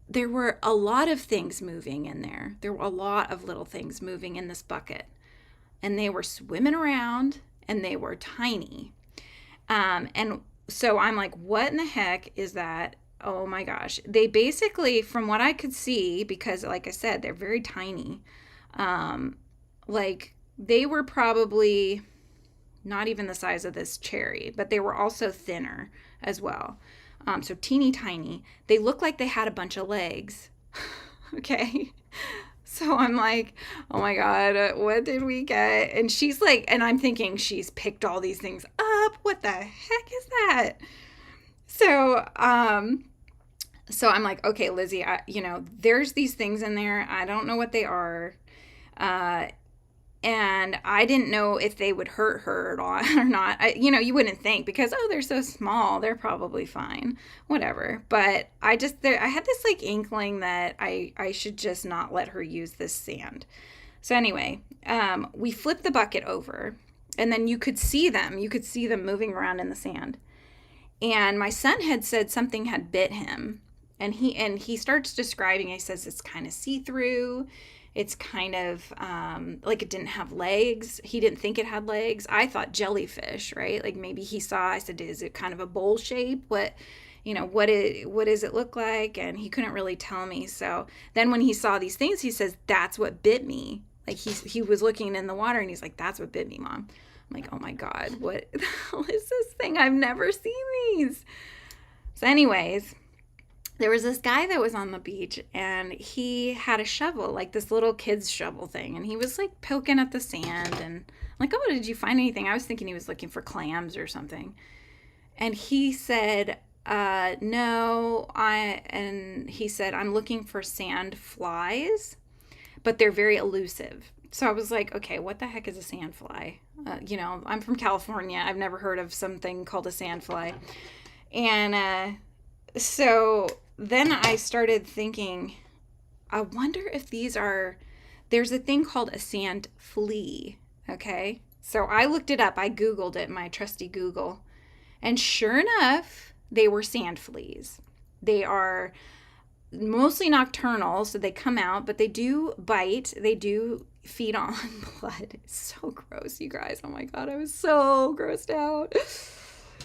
there were a lot of things moving in there. There were a lot of little things moving in this bucket, and they were swimming around, and they were tiny. And so I'm like, what in the heck is that? Oh my gosh. They basically, from what I could see, because like I said, they're very tiny, like they were probably not even the size of this cherry, but they were also thinner as well. So teeny tiny. They look like they had a bunch of legs. Okay. So I'm like, oh my God, what did we get? And she's like, and I'm thinking she's picked all these things up. What the heck is that? So, So I'm like, okay, Lizzie, there's these things in there. I don't know what they are. Uh, and I didn't know if they would hurt her at all or not. You wouldn't think because, oh, they're so small, they're probably fine, whatever. But I had this like inkling that I should just not let her use this sand. So anyway, we flipped the bucket over, and then you could see them. You could see them moving around in the sand. And my son had said something had bit him, and he starts describing. He says it's kind of see through. It's kind of like it didn't have legs. He didn't think it had legs. I thought jellyfish, right? Like maybe he saw. I said, is it kind of a bowl shape? What does it look like? And he couldn't really tell me. So then when he saw these things, he says, that's what bit me. Like he was looking in the water and he's like, that's what bit me, Mom. I'm like, oh my God, what the hell is this thing? I've never seen these. So anyways, there was this guy that was on the beach and he had a shovel, like this little kid's shovel thing. And he was like poking at the sand and I'm like, oh, did you find anything? I was thinking he was looking for clams or something. And he said, no, and he said, I'm looking for sand flies, but they're very elusive. So I was like, okay, what the heck is a sandfly? I'm from California. I've never heard of something called a sandfly. And so then I started thinking, I wonder if there's a thing called a sand flea. Okay. So I looked it up. I Googled it, my trusty Google. And sure enough, they were sand fleas. They are mostly nocturnal, so they come out, but they do bite. They do feed on blood. It's so gross, you guys. Oh my God, I was so grossed out.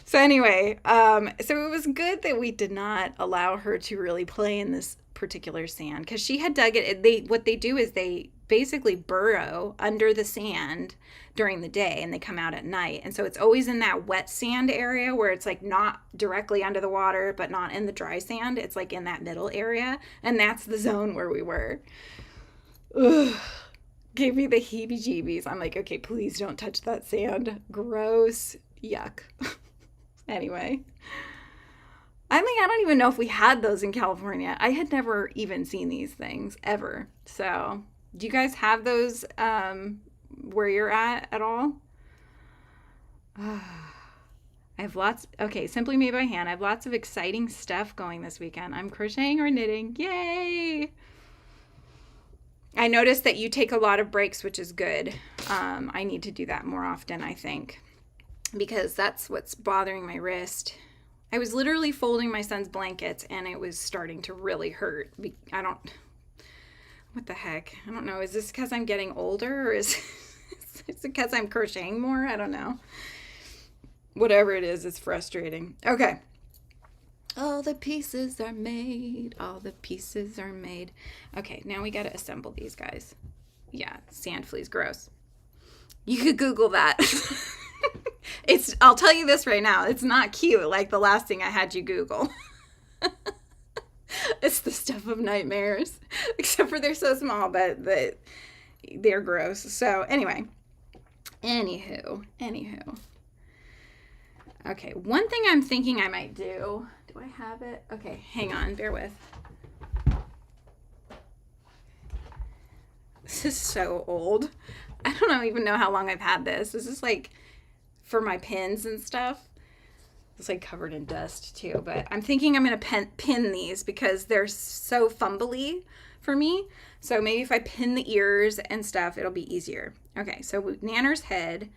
So anyway, so it was good that we did not allow her to really play in this particular sand because she had dug it. What they do is they basically burrow under the sand during the day and they come out at night. And so it's always in that wet sand area where it's like not directly under the water, but not in the dry sand. It's like in that middle area. And that's the zone where we were. Ugh. Gave me the heebie-jeebies. I'm like, okay, please don't touch that sand. Gross. Yuck. Anyway. I mean, I don't even know if we had those in California. I had never even seen these things ever. So, do you guys have those where you're at all? I have lots. Okay, Simply Made by Hand. I have lots of exciting stuff going this weekend. I'm crocheting or knitting. Yay! I noticed that you take a lot of breaks, which is good. I need to do that more often, I think, because that's what's bothering my wrist. I was literally folding my son's blankets and it was starting to really hurt. What the heck? I don't know. Is this because I'm getting older or is it because I'm crocheting more? I don't know. Whatever it is, it's frustrating. Okay. All the pieces are made. All the pieces are made. Okay, now we got to assemble these guys. Yeah, sand fleas, gross. You could Google that. I'll tell you this right now. It's not cute like the last thing I had you Google. It's the stuff of nightmares. Except for they're so small, but they're gross. So anyway. Anywho. Okay, one thing I'm thinking I might do. Do I have it? Okay, hang on. Bear with. This is so old. I don't even know how long I've had this. This is like for my pins and stuff. It's like covered in dust too, but I'm thinking I'm going to pin these because they're so fumbly for me. So maybe if I pin the ears and stuff, it'll be easier. Okay, so Nanner's head.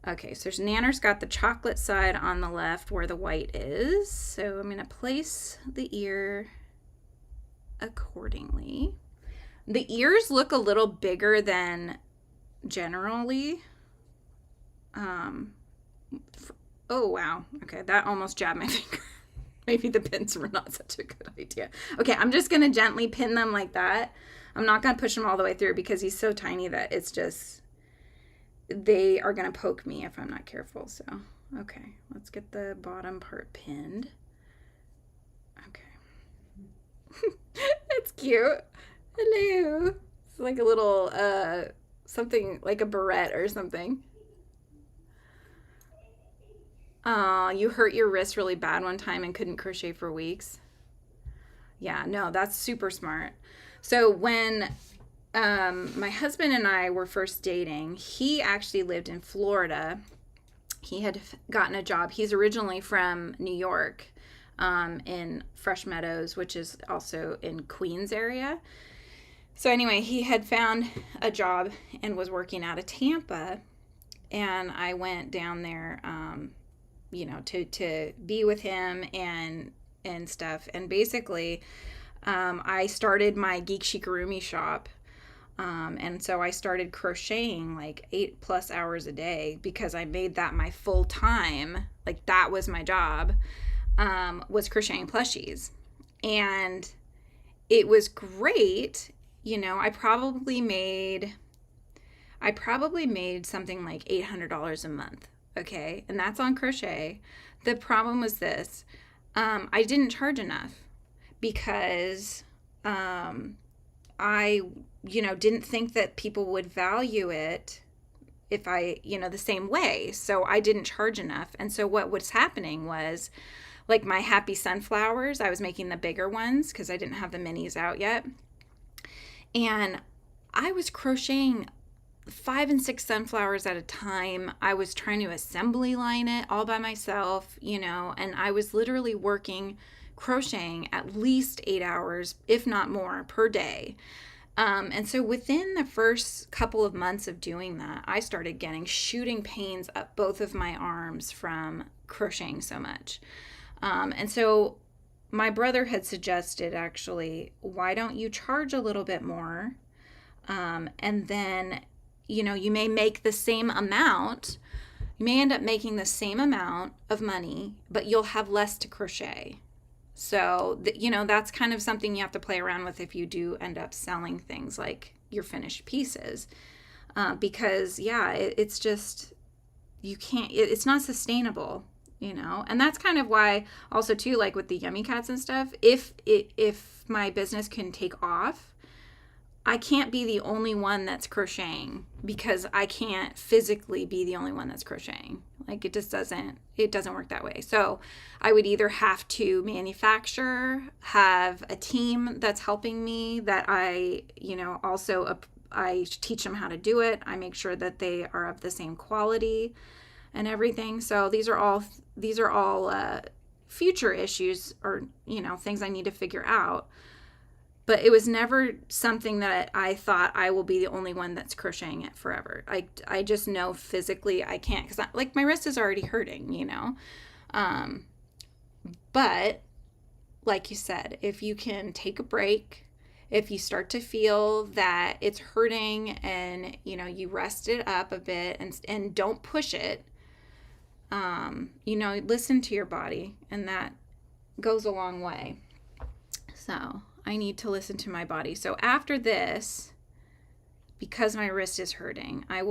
Okay, so Nanner's got the chocolate side on the left where the white is. So I'm going to place the ear accordingly. The ears look a little bigger than generally. Oh, wow. Okay, that almost jabbed my finger. Maybe the pins were not such a good idea. Okay, I'm just going to gently pin them like that. I'm not going to push them all the way through because he's so tiny that it's just, they are going to poke me if I'm not careful. So, okay, let's get the bottom part pinned. Okay. That's cute. Hello. It's like a little, something like a barrette or something. You hurt your wrist really bad one time and couldn't crochet for weeks. Yeah, no, that's super smart. So when my husband and I were first dating, he actually lived in Florida. He had gotten a job. He's originally from New York, in Fresh Meadows, which is also in Queens area. So anyway, he had found a job and was working out of Tampa, and I went down there, to be with him and stuff. And basically, I started my Geek Shikarumi shop. And so I started crocheting like 8+ hours a day because I made that my full time. Like that was my job, was crocheting plushies. And it was great. I probably made something like $800 a month. Okay. And that's on crochet. The problem was this. I didn't charge enough because, I, didn't think that people would value it if I, the same way. So I didn't charge enough. And so what was happening was like my happy sunflowers, I was making the bigger ones because I didn't have the minis out yet. And I was crocheting 5 and 6 sunflowers at a time. I was trying to assembly line it all by myself, and I was literally crocheting at least 8 hours, if not more, per day. And so within the first couple of months of doing that, I started getting shooting pains up both of my arms from crocheting so much. And so my brother had suggested, actually, why don't you charge a little bit more? And then, you may make the same amount. You may end up making the same amount of money, but you'll have less to crochet. So, that's kind of something you have to play around with if you do end up selling things like your finished pieces. Because, yeah, it's just, you can't, it's not sustainable, And that's kind of why also, too, like with the Yummy Cats and stuff, if my business can take off, I can't be the only one that's crocheting because I can't physically be the only one that's crocheting. Like it doesn't work that way. So I would either have to manufacture, have a team that's helping me that I, also I teach them how to do it. I make sure that they are of the same quality and everything. So these are all future issues or, things I need to figure out. But it was never something that I thought I will be the only one that's crocheting it forever. I just know physically I can't because my wrist is already hurting, But like you said, if you can take a break, if you start to feel that it's hurting and, you rest it up a bit and don't push it, listen to your body, and that goes a long way. So I need to listen to my body. So after this, because my wrist is hurting, I am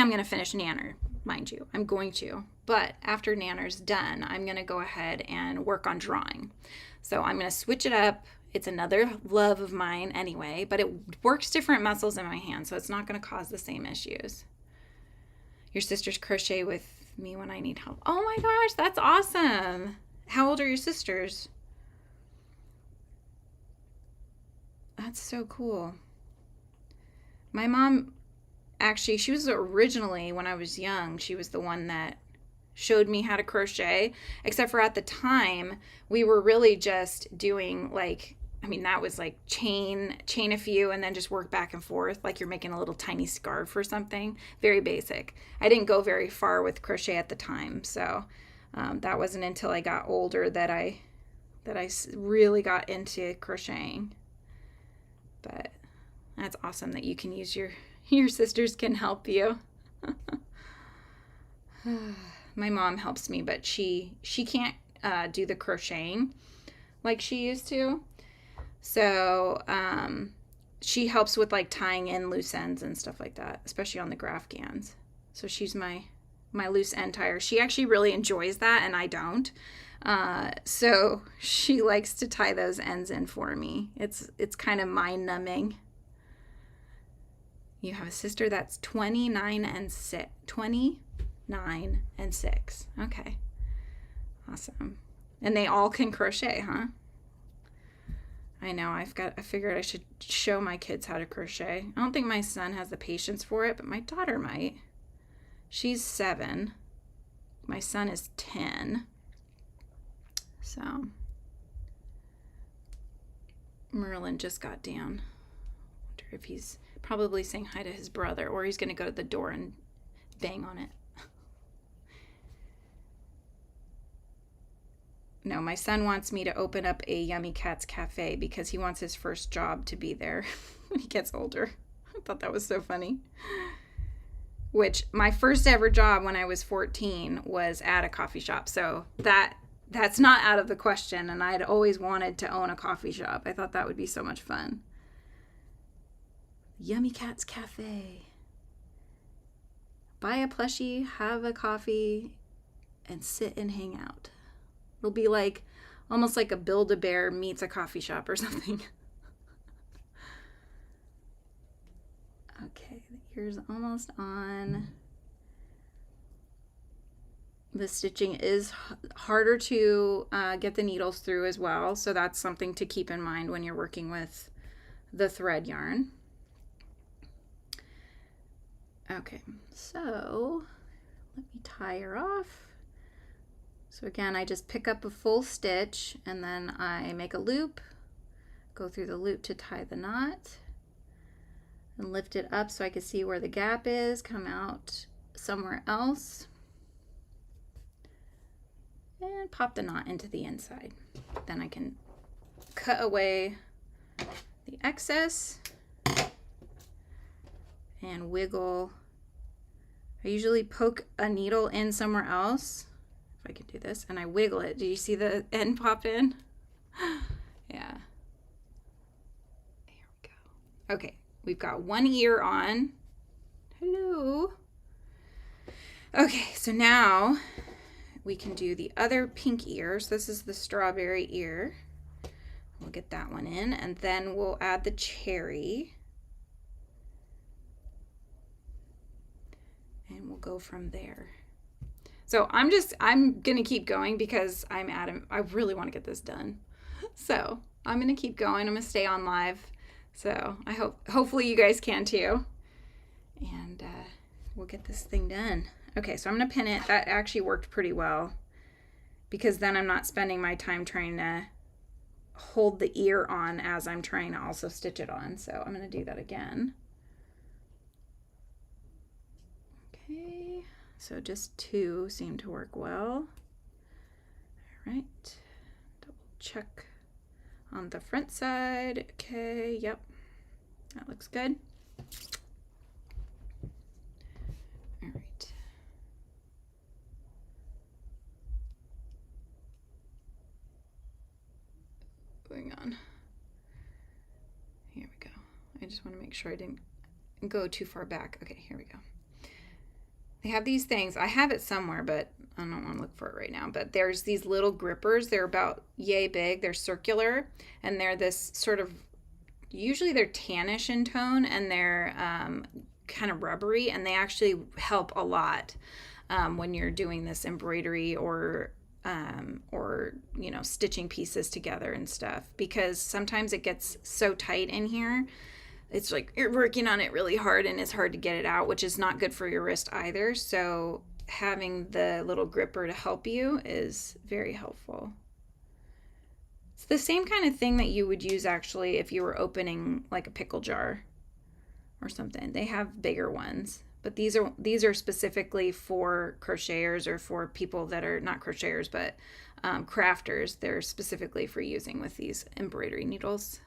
going to finish Nanner, mind you. I'm going to. But after Nanner's done, I'm going to go ahead and work on drawing. So I'm going to switch it up. It's another love of mine anyway, but it works different muscles in my hand, so it's not going to cause the same issues. Your sisters crochet with me when I need help. Oh my gosh, that's awesome. How old are your sisters? That's so cool. My mom, actually, she was originally, when I was young, she was the one that showed me how to crochet, except for at the time, we were really just doing that was like chain a few and then just work back and forth like you're making a little tiny scarf or something. Very basic. I didn't go very far with crochet at the time, so that wasn't until I got older that I really got into crocheting. But that's awesome that you can use your sisters can help you. My mom helps me, but she can't do the crocheting like she used to. So she helps with like tying in loose ends and stuff like that, especially on the graph gans. So she's my loose end tire. She actually really enjoys that, and I don't. So she likes to tie those ends in for me. It's kind of mind numbing. You have a sister that's 29 and 6. 29 and 6. Okay. Awesome. And they all can crochet, huh? I know, I figured I should show my kids how to crochet. I don't think my son has the patience for it, but my daughter might. She's 7. My son is 10. So Merlin just got down. Wonder if he's probably saying hi to his brother, or he's going to go to the door and bang on it. No, my son wants me to open up a Yummy Cats cafe because he wants his first job to be there when he gets older. I thought that was so funny. Which my first ever job when I was 14 was at a coffee shop. So that's not out of the question. And I'd always wanted to own a coffee shop. I thought that would be so much fun. Yummy Cats Cafe. Buy a plushie, have a coffee, and sit and hang out. It'll be like almost like a Build-A-Bear meets a coffee shop or something. Okay, the ear's almost on. The stitching is harder to get the needles through as well, so that's something to keep in mind when you're working with the thread yarn. Okay, so let me tie her off. So again, I just pick up a full stitch and then I make a loop, go through the loop to tie the knot, and lift it up so I can see where the gap is, come out somewhere else, and pop the knot into the inside. Then I can cut away the excess and wiggle. I usually poke a needle in somewhere else. If I can do this, and I wiggle it. Do you see the end pop in? Yeah. Here we go. Okay, we've got one ear on. Hello. Okay, so now we can do the other pink ear. So this is the strawberry ear. We'll get that one in, and then we'll add the cherry. And we'll go from there. So I'm going to keep going because I really want to get this done. So I'm going to keep going. I'm going to stay on live. So hopefully you guys can too. And we'll get this thing done. Okay, so I'm going to pin it. That actually worked pretty well because then I'm not spending my time trying to hold the ear on as I'm trying to also stitch it on. So I'm going to do that again. Okay. So just 2 seem to work well. All right, double check on the front side. Okay, yep, that looks good. All right. Going on. Here we go. I just want to make sure I didn't go too far back. Okay, here we go. They have these things. I have it somewhere, but I don't want to look for it right now. But there's these little grippers. They're about yay big. They're circular, and they're this sort of, usually they're tannish in tone, and they're kind of rubbery, and they actually help a lot when you're doing this embroidery or stitching pieces together and stuff, because sometimes it gets so tight in here. It's like you're working on it really hard and it's hard to get it out, which is not good for your wrist either. So having the little gripper to help you is very helpful. It's the same kind of thing that you would use actually if you were opening like a pickle jar or something. They have bigger ones, but these are specifically for crocheters or for people that are not crocheters, but crafters. They're specifically for using with these embroidery needles.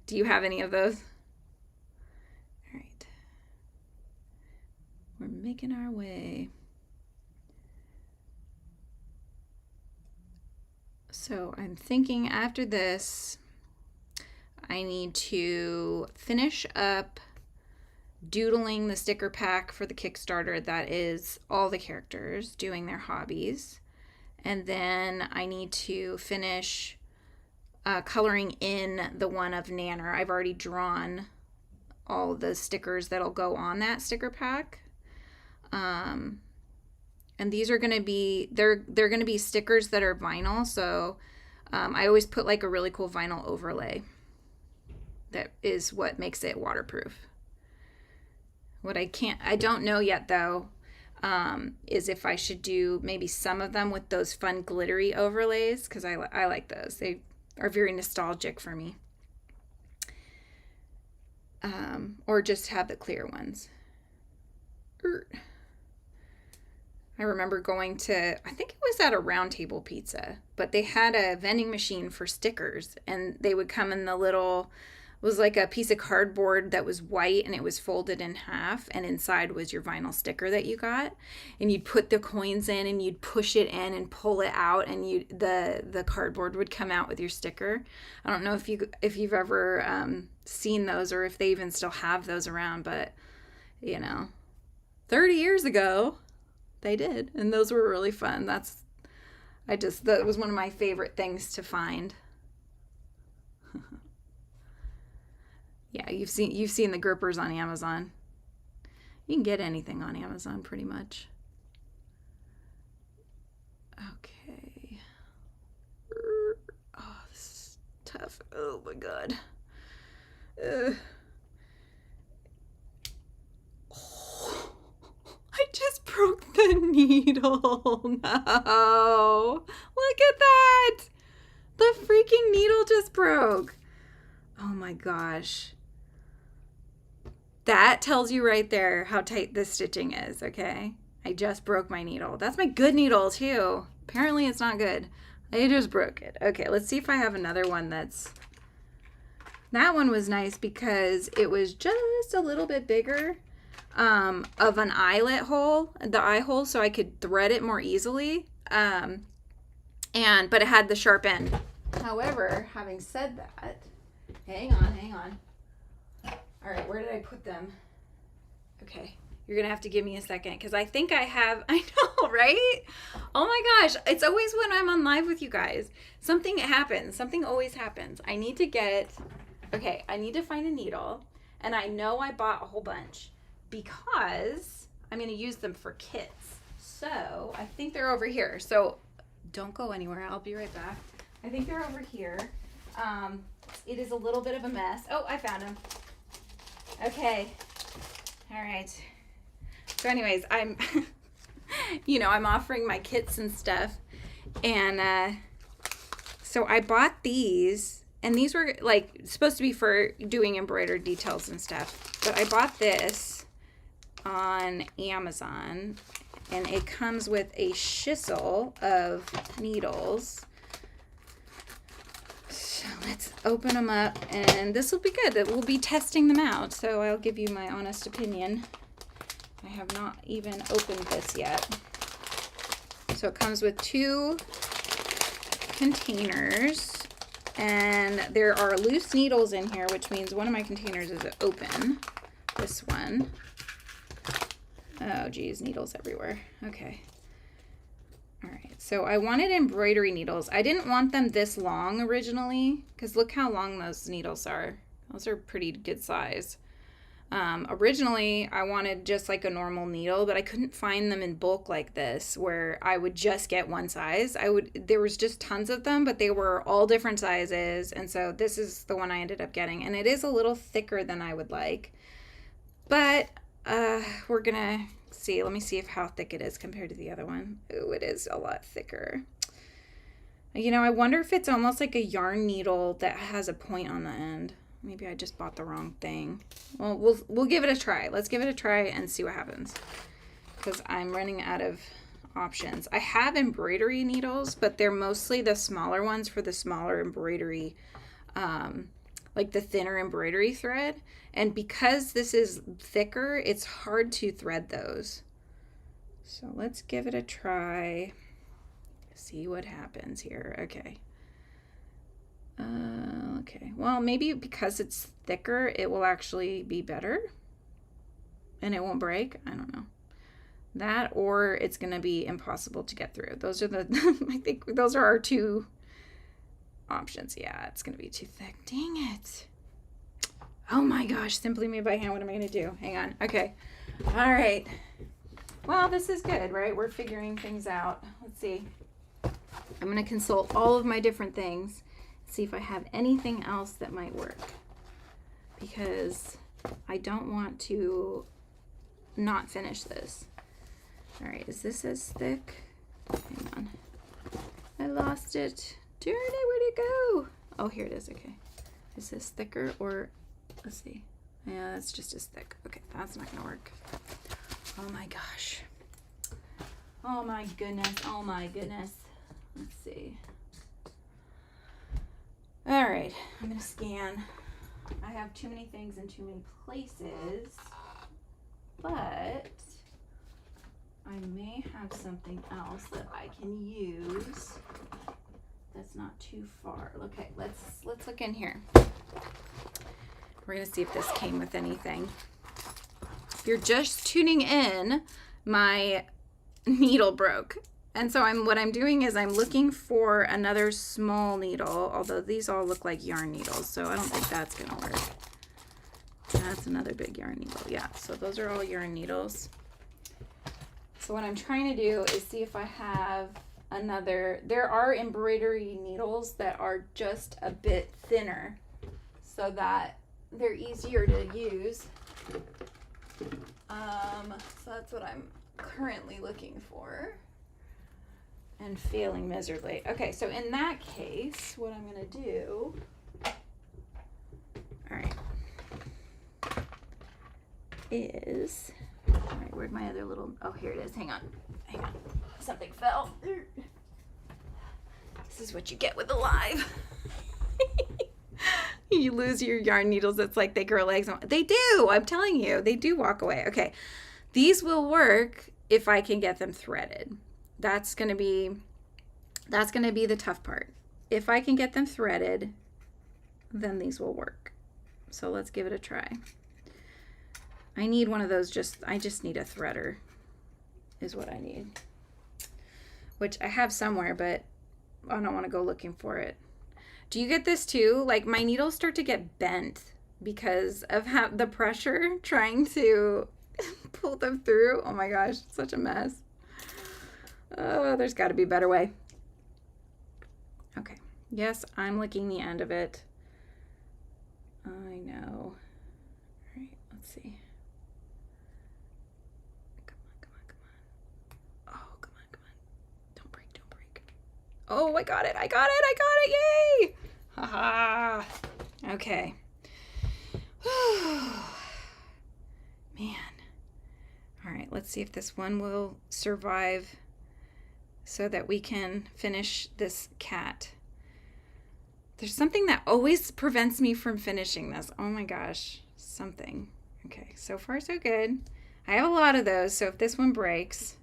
Do you have any of those? All right. We're making our way. So I'm thinking after this, I need to finish up doodling the sticker pack for the Kickstarter that is all the characters doing their hobbies. And then I need to finish coloring in the one of Nanner. I've already drawn all the stickers that'll go on that sticker pack. And these are going to be, they're going to be stickers that are vinyl. So I always put like a really cool vinyl overlay. That is what makes it waterproof. What I don't know yet though, is if I should do maybe some of them with those fun glittery overlays, because I like those. They are very nostalgic for me. Or just have the clear ones. I remember going to, I think it was at a Round Table Pizza, but they had a vending machine for stickers, and they would come in the little, it was like a piece of cardboard that was white and it was folded in half, and inside was your vinyl sticker that you got, and you'd put the coins in and you'd push it in and pull it out, and the cardboard would come out with your sticker. I don't know if you've ever seen those, or if they even still have those around, but 30 years ago they did, and those were really fun. That was one of my favorite things to find. Yeah, you've seen the grippers on Amazon. You can get anything on Amazon pretty much. Okay. Oh, this is tough. Oh my god. Oh, I just broke the needle. No. Look at that. The freaking needle just broke. Oh my gosh. That tells you right there how tight this stitching is, okay? I just broke my needle. That's my good needle too. Apparently it's not good. I just broke it. Okay, let's see if I have another one that one was nice because it was just a little bit bigger of an eyelet hole, the eye hole, so I could thread it more easily. But it had the sharp end. However, having said that, hang on. All right, where did I put them? Okay, you're going to have to give me a second because I think I have, I know, right? Oh my gosh, it's always when I'm on live with you guys. Something happens. Something always happens. I need to find a needle, and I know I bought a whole bunch because I'm going to use them for kits. So I think they're over here. So don't go anywhere. I'll be right back. I think they're over here. It is a little bit of a mess. Oh, I found them. Okay. All right. So anyways, I'm offering my kits and stuff. And so I bought these, and these were like supposed to be for doing embroidered details and stuff. But I bought this on Amazon, and it comes with a chisel of needles. So let's open them up, and this will be good. We'll be testing them out, so I'll give you my honest opinion. I have not even opened this yet. So it comes with 2 containers, and there are loose needles in here, which means one of my containers is open. This one. Oh geez, needles everywhere. Okay. All right, so I wanted embroidery needles. I didn't want them this long originally, because look how long those needles are. Those are pretty good size. Originally, I wanted just like a normal needle, but I couldn't find them in bulk like this, where I would just get one size. There was just tons of them, but they were all different sizes, and so this is the one I ended up getting, and it is a little thicker than I would like. But we're gonna see. Let me see how thick it is compared to the other one. Ooh, it is a lot thicker. I wonder if it's almost like a yarn needle that has a point on the end. Maybe I just bought the wrong thing. Well, we'll give it a try. Let's give it a try and see what happens, because I'm running out of options. I have embroidery needles, but they're mostly the smaller ones for the smaller embroidery, like the thinner embroidery thread. And because this is thicker, it's hard to thread those. So let's give it a try. See what happens here. Okay. Okay. Well, maybe because it's thicker, it will actually be better. And it won't break. I don't know. That, or it's going to be impossible to get through. Those are I think those are our 2 options. Yeah, it's going to be too thick. Dang it. Oh my gosh, simply made by hand. What am I going to do? Hang on. Okay. All right. Well, this is good, right? We're figuring things out. Let's see. I'm going to consult all of my different things, see if I have anything else that might work, because I don't want to not finish this. All right, is this as thick? Hang on. I lost it. Darn it, where'd it go? Oh, here it is. Okay. Is this thicker or, let's see. Yeah, that's just as thick. Okay, that's not gonna work. Oh my gosh. Oh my goodness. Oh my goodness. Let's see. All right, I'm gonna scan. I have too many things in too many places, but I may have something else that I can use that's not too far. Okay, let's look in here. We're gonna see if this came with anything. If you're just tuning in, my needle broke. And so what I'm doing is I'm looking for another small needle, although these all look like yarn needles, so I don't think that's gonna work. That's another big yarn needle. Yeah, so those are all yarn needles. So what I'm trying to do is see if I have another. There are embroidery needles that are just a bit thinner so that they're easier to use. So that's what I'm currently looking for and failing miserably. Okay, so in that case, what I'm gonna do, all right, is, all right, where'd my other little, oh, here it is. Hang on. Something fell. This is what you get with a live. You lose your yarn needles. It's like they grow legs. They do. I'm telling you, they do walk away. Okay. These will work if I can get them threaded. That's going to be the tough part. If I can get them threaded, then these will work. So let's give it a try. I need one of those. I just need a threader is what I need, which I have somewhere, but I don't want to go looking for it. Do you get this too? Like my needles start to get bent because of the pressure trying to pull them through. Oh my gosh, it's such a mess. Oh, there's got to be a better way. Okay. Yes, I'm licking the end of it. I know. All right, let's see. Come on. Oh, come on. Don't break. Oh, I got it. Yay! Haha. Okay. Man. All right, let's see if this one will survive so that we can finish this cat. There's something that always prevents me from finishing this. Oh my gosh, something. Okay, so far so good. I have a lot of those, so if this one breaks,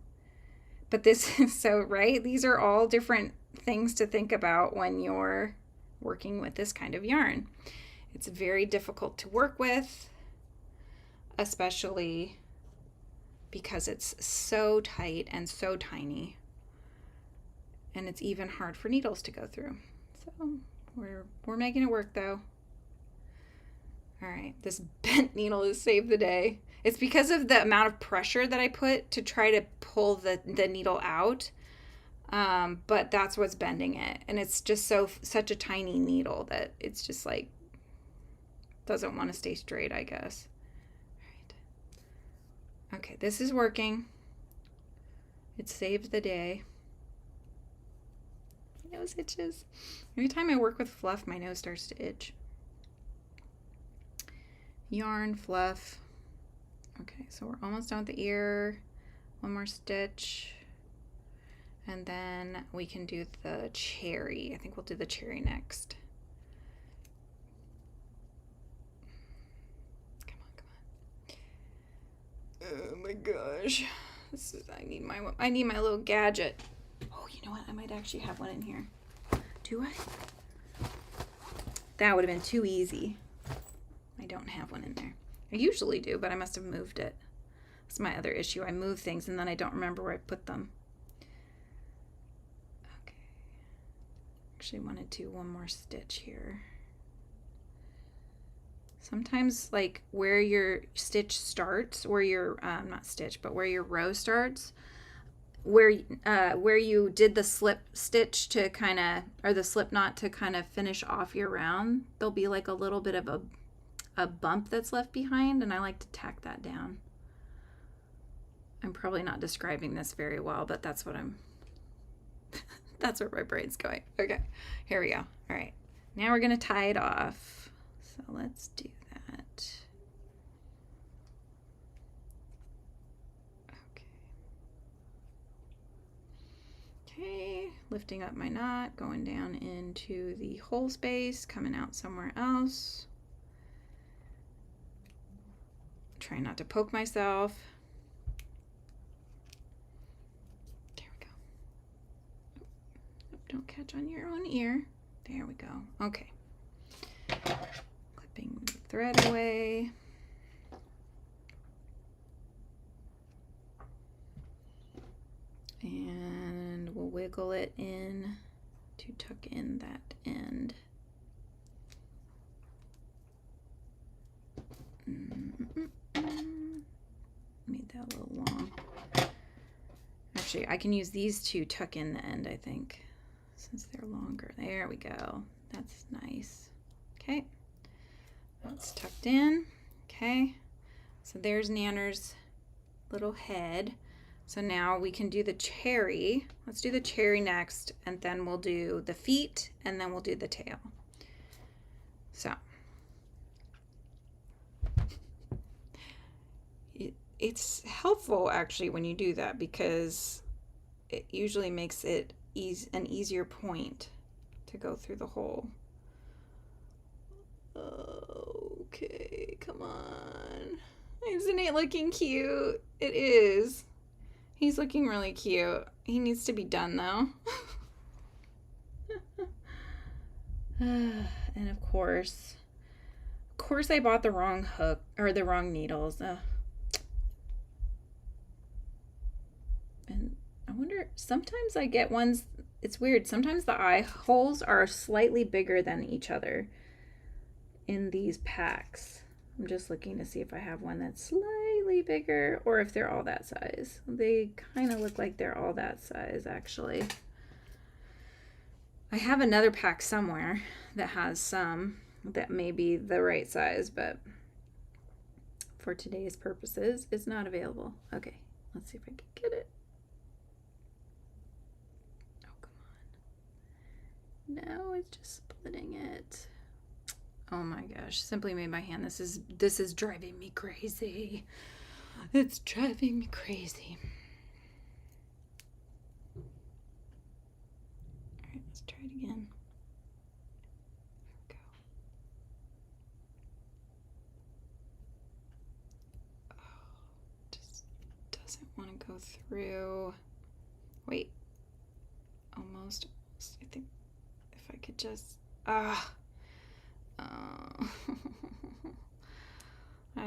but this is so, right? These are all different things to think about when you're working with this kind of yarn. It's very difficult to work with, especially because it's so tight and so tiny, and it's even hard for needles to go through. So we're making it work though. All right, this bent needle has saved the day. It's because of the amount of pressure that I put to try to pull the needle out, but that's what's bending it, and it's just such a tiny needle that it's just like doesn't want to stay straight, I guess. Okay, this is working. It saved the day. My nose itches. Every time I work with fluff, my nose starts to itch. Yarn, fluff. Okay, so we're almost done with the ear. One more stitch. And then we can do the cherry. I think we'll do the cherry next. Oh my gosh. I need my little gadget. Oh, you know what? I might actually have one in here. Do I? That would have been too easy. I don't have one in there. I usually do, but I must have moved it. That's my other issue. I move things and then I don't remember where I put them. Okay. Actually want to do one more stitch here. Sometimes like where your stitch starts, where your, not stitch, but where your row starts, where you did the slip stitch to kind of, or the slip knot to kind of finish off your round, there'll be like a little bit of a bump that's left behind, and I like to tack that down. I'm probably not describing this very well, but that's what that's where my brain's going. Okay, here we go. All right, now we're gonna tie it off. So let's do that. Okay, lifting up my knot, going down into the hole space, coming out somewhere else. Trying not to poke myself. There we go. Oh, don't catch on your own ear. There we go. Okay. Clipping the thread away. And we'll wiggle it in to tuck in that end. Made that a little long. Actually, I can use these to tuck in the end, I think, since they're longer. There we go. That's nice. Okay, that's tucked in. Okay, so there's Nanner's little head. So now we can do the cherry. Let's do the cherry next, and then we'll do the feet, and then we'll do the tail. So it's helpful actually when you do that, because it usually makes it an easier point to go through the hole. Okay, come on. Isn't it looking cute? It is. He's looking really cute. He needs to be done though. And of course I bought the wrong hook, or the wrong needles. And I wonder, sometimes I get ones, it's weird, sometimes the eye holes are slightly bigger than each other in these packs. I'm just looking to see if I have one that's slightly bigger, or if they're all that size. They kind of look like they're all that size, actually. I have another pack somewhere that has some that may be the right size, but for today's purposes, it's not available. Okay, let's see if I can get it. No, it's just splitting it. Oh my gosh, simply made my hand. This is driving me crazy. It's driving me crazy. All right, let's try it again. There we go. Oh, just doesn't want to go through. Wait. Almost. I think if I could just, I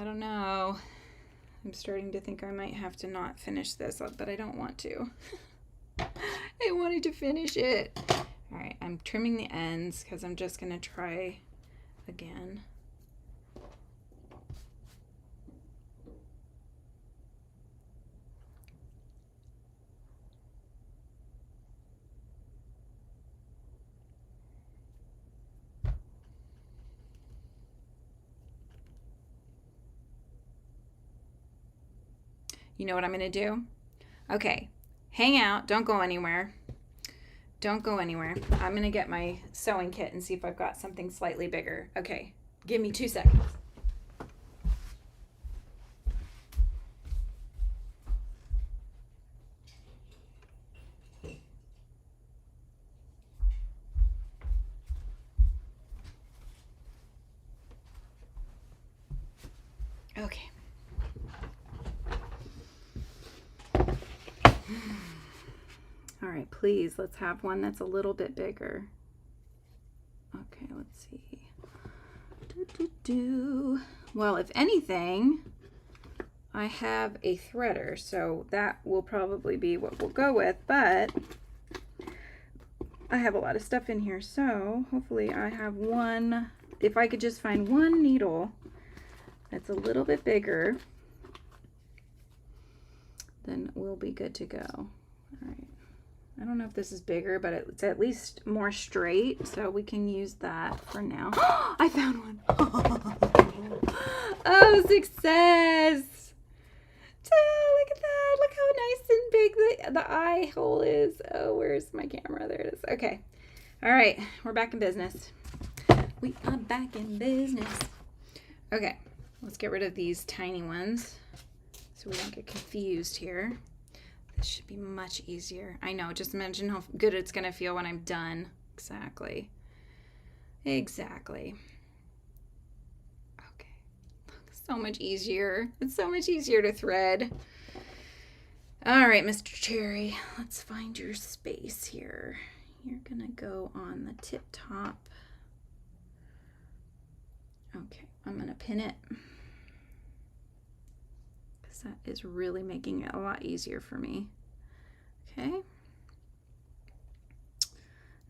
don't know. I'm starting to think I might have to not finish this up, but I don't want to. I wanted to finish it. All right, I'm trimming the ends because I'm just going to try again. You know what I'm going to do? Okay, hang out. Don't go anywhere. Don't go anywhere. I'm going to get my sewing kit and see if I've got something slightly bigger. Okay, give me 2 seconds. Okay. All right, please, let's have one that's a little bit bigger. Okay, let's see. Well, if anything, I have a threader, so that will probably be what we'll go with, but I have a lot of stuff in here, so hopefully I have one if I could just find one needle that's a little bit bigger, then we'll be good to go. All right. I don't know if this is bigger, but it's at least more straight, so we can use that for now. I found one. Oh, success. Oh, look at that. Look how nice and big the eye hole is. Oh, where's my camera? There it is. Okay. All right. We're back in business. We are back in business. Okay. Let's get rid of these tiny ones so we don't get confused here. This should be much easier. I know, just imagine how good it's going to feel when I'm done. Exactly. Exactly. Okay. So much easier. It's so much easier to thread. All right, Mr. Cherry, let's find your space here. You're going to go on the tip top. Okay, I'm going to pin it. That is really making it a lot easier for me. Okay.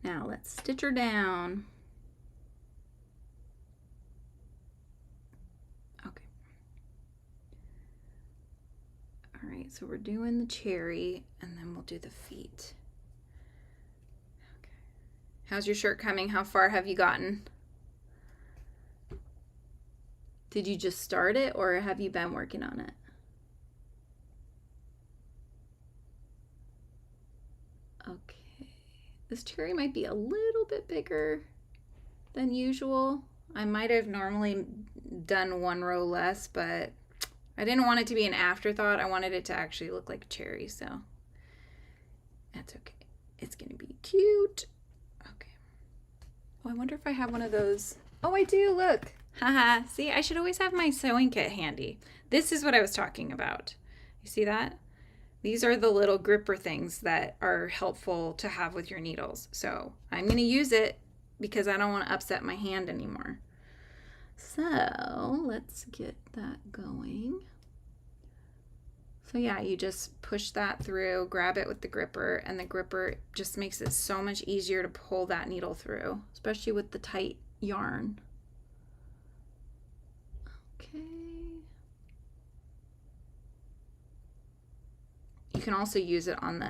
Now let's stitch her down. Okay. All right, so we're doing the cherry and then we'll do the feet. Okay. How's your shirt coming? How far have you gotten? Did you just start it or have you been working on it? Okay, this cherry might be a little bit bigger than usual. I might have normally done one row less, but I didn't want it to be an afterthought. I wanted it to actually look like a cherry, so that's okay. It's gonna be cute. Okay. Oh, I wonder if I have one of those. Oh, I do, look. Haha, see, I should always have my sewing kit handy. This is what I was talking about. You see that? These are the little gripper things that are helpful to have with your needles. So I'm going to use it because I don't want to upset my hand anymore. So let's get that going. So yeah, you just push that through, grab it with the gripper, and the gripper just makes it so much easier to pull that needle through, especially with the tight yarn. Okay. You can also use it on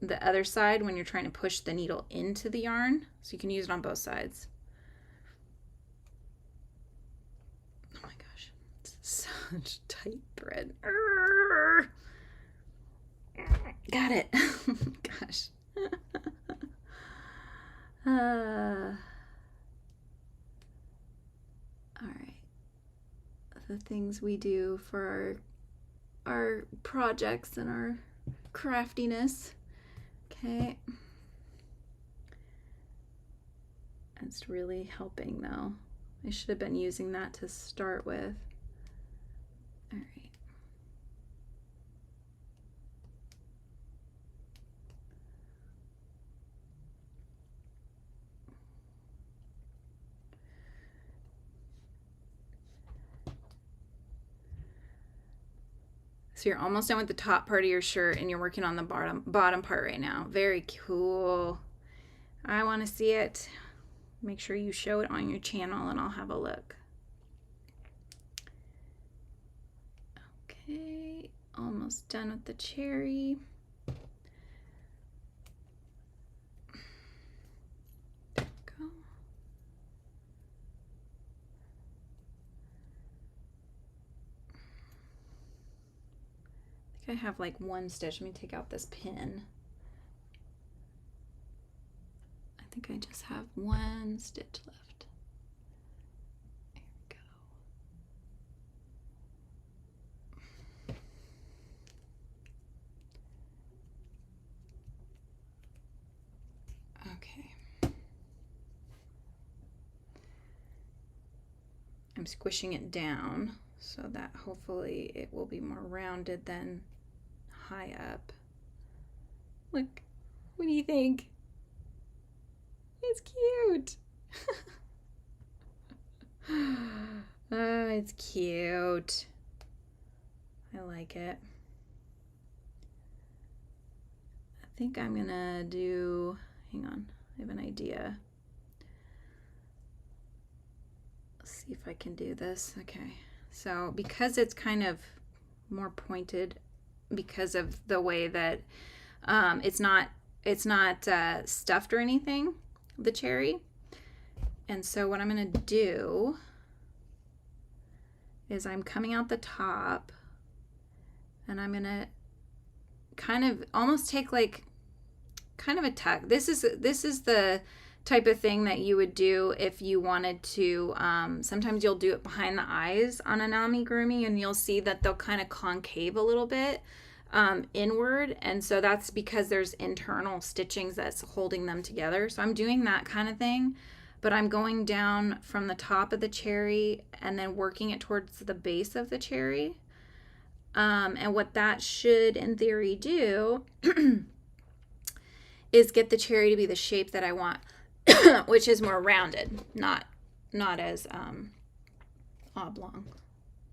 the other side when you're trying to push the needle into the yarn. So you can use it on both sides. Oh my gosh, it's such tight thread. Got it. Gosh. All right. The things we do for our projects and our craftiness. Okay. It's really helping though. I should have been using that to start with. All right. So you're almost done with the top part of your shirt and you're working on the bottom part right now. Very cool. I want to see it. Make sure you show it on your channel and I'll have a look. Okay, almost done with the cherry. There we go. I have like one stitch. Let me take out this pin. I think I just have one stitch left. There we go. Okay. I'm squishing it down so that hopefully it will be more rounded than high up. Look, what do you think? It's cute. Oh, it's cute. I like it. I think I'm gonna do, hang on, I have an idea. Let's see if I can do this. Okay, so because it's kind of more pointed because of the way that it's not stuffed or anything, the cherry. And so what I'm going to do is I'm coming out the top, and I'm going to kind of almost take like kind of a tuck. This is the type of thing that you would do if you wanted to, sometimes you'll do it behind the eyes on an amigurumi, and you'll see that they'll kind of concave a little bit inward, and so that's because there's internal stitchings that's holding them together. So I'm doing that kind of thing, but I'm going down from the top of the cherry and then working it towards the base of the cherry. And what that should in theory do is get the cherry to be the shape that I want, which is more rounded, not as oblong.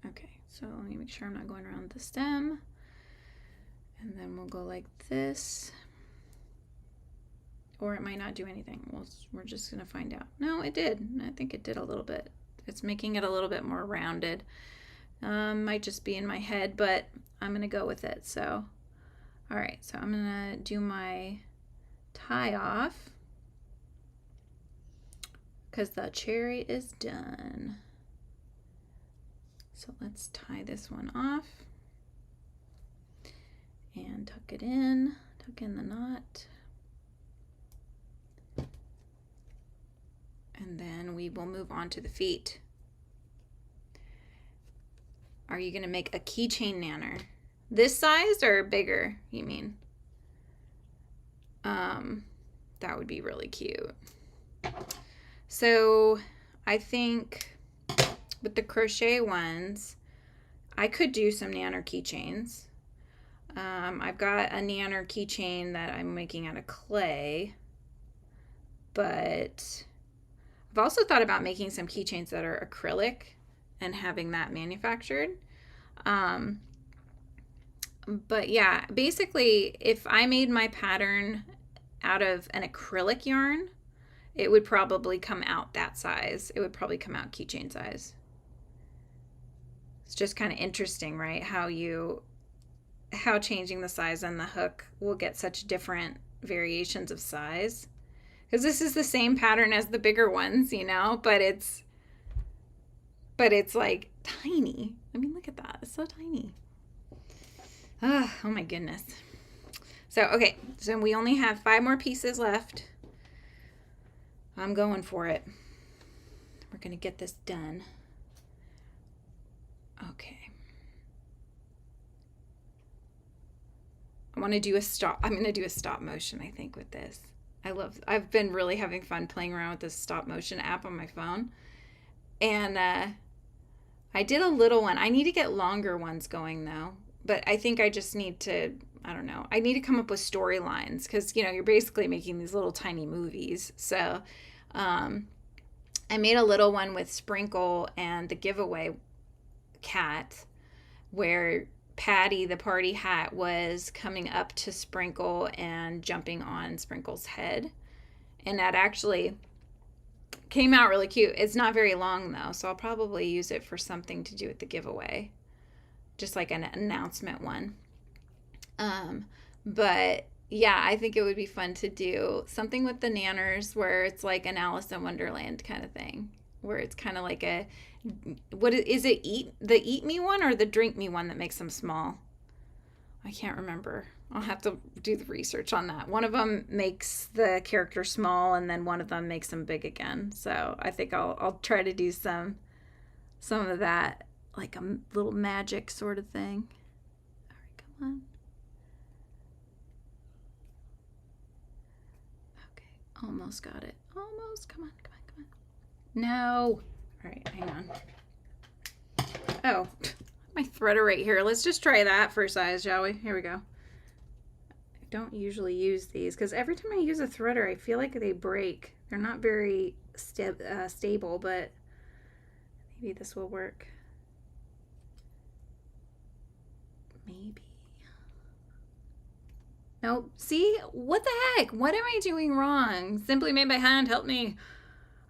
Okay, so let me make sure I'm not going around the stem. And then we'll go like this. Or it might not do anything. We're just going to find out. No, it did. I think it did a little bit. It's making it a little bit more rounded. Might just be in my head, but I'm going to go with it. So, all right. So I'm going to do my tie off because the cherry is done. So let's tie this one off and tuck it in, tuck in the knot. And then we will move on to the feet. Are you going to make a keychain nanner? This size or bigger, you mean? That would be really cute. So I think with the crochet ones, I could do some nanner keychains. I've got a nanner keychain that I'm making out of clay, but I've also thought about making some keychains that are acrylic and having that manufactured. But yeah, basically, if I made my pattern out of an acrylic yarn, it would probably come out that size. It would probably come out keychain size. It's just kind of interesting, right? How changing the size on the hook will get such different variations of size. Because this is the same pattern as the bigger ones, you know, but it's like tiny. I mean, look at that. It's so tiny. Oh my goodness. So, okay. So we only have 5 more pieces left. I'm going for it. We're going to get this done. Okay. I'm going to do a stop motion, I think, with this. I've been really having fun playing around with this stop motion app on my phone. And I did a little one. I need to get longer ones going though. But I think I just need to, I don't know. I need to come up with storylines because, you know, you're basically making these little tiny movies. So I made a little one with Sprinkle and the giveaway cat where Patty, the party hat, was coming up to Sprinkle and jumping on Sprinkle's head. And that actually came out really cute. It's not very long though, so I'll probably use it for something to do with the giveaway. Just like an announcement one. But yeah, I think it would be fun to do something with the Nanners where it's like an Alice in Wonderland kind of thing. Where it's kind of like a, what is it, eat me one or the drink me one that makes them small? I can't remember. I'll have to do the research on that. One of them makes the character small and then one of them makes them big again. So I think I'll try to do some of that, like a little magic sort of thing. All right, come on. Okay, almost got it. Almost. Come on. No. All right, hang on. Oh, my threader right here. Let's just try that for size, shall we? Here we go. I don't usually use these because every time I use a threader, I feel like they break. They're not very stable, but maybe this will work. Maybe. Nope. See? What the heck? What am I doing wrong? Simply Made by Hand, help me.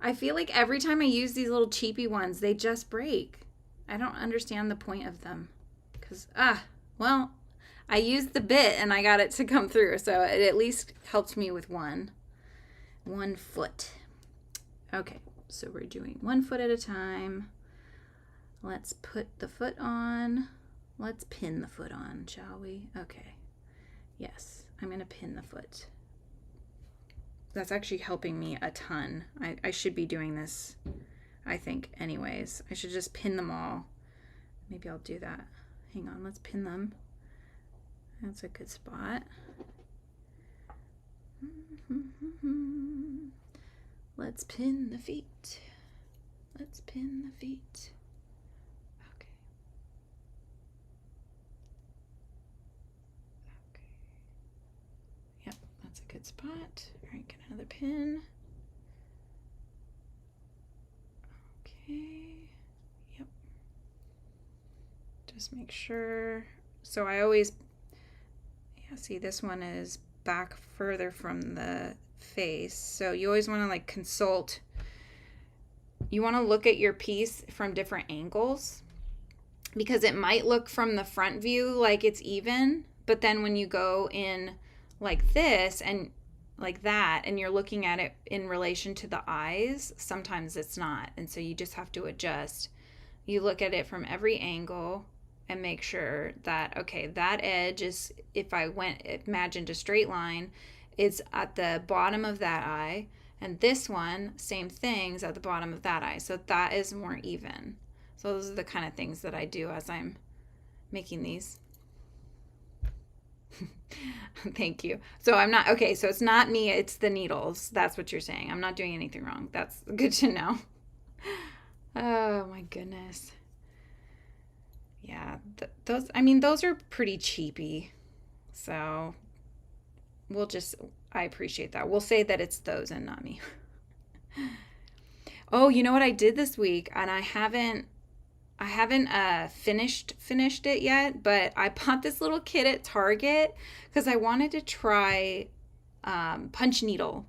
I feel like every time I use these little cheapy ones, they just break. I don't understand the point of them. Because, well, I used the bit and I got it to come through. So it at least helped me with one foot. Okay, so we're doing 1 foot at a time. Let's put the foot on. Let's pin the foot on, shall we? Okay. Yes, I'm going to pin the foot. That's actually helping me a ton. I should be doing this, I think, anyways. I should just pin them all. Maybe I'll do that. Hang on, let's pin them. That's a good spot. Let's pin the feet. Let's pin the feet. Okay. Okay. Yep, that's a good spot. All right, get another pin. Okay. Yep. Just make sure. So I always, see, this one is back further from the face. So you always want to like consult. You want to look at your piece from different angles because it might look from the front view like it's even, but then when you go in like this and like that and you're looking at it in relation to the eyes, sometimes it's not. And so you just have to adjust. You look at it from every angle and make sure that, okay, that edge is, if I imagined a straight line, it's at the bottom of that eye. And this one, same things at the bottom of that eye. So that is more even. So those are the kind of things that I do as I'm making these. Thank you. So I'm not, okay, so it's not me, it's the needles. That's what you're saying. I'm not doing anything wrong. That's good to know. Oh my goodness. Yeah, those are pretty cheapy. So I appreciate that. We'll say that it's those and not me. Oh, you know what I did this week? And I haven't finished it yet, but I bought this little kit at Target because I wanted to try punch needle.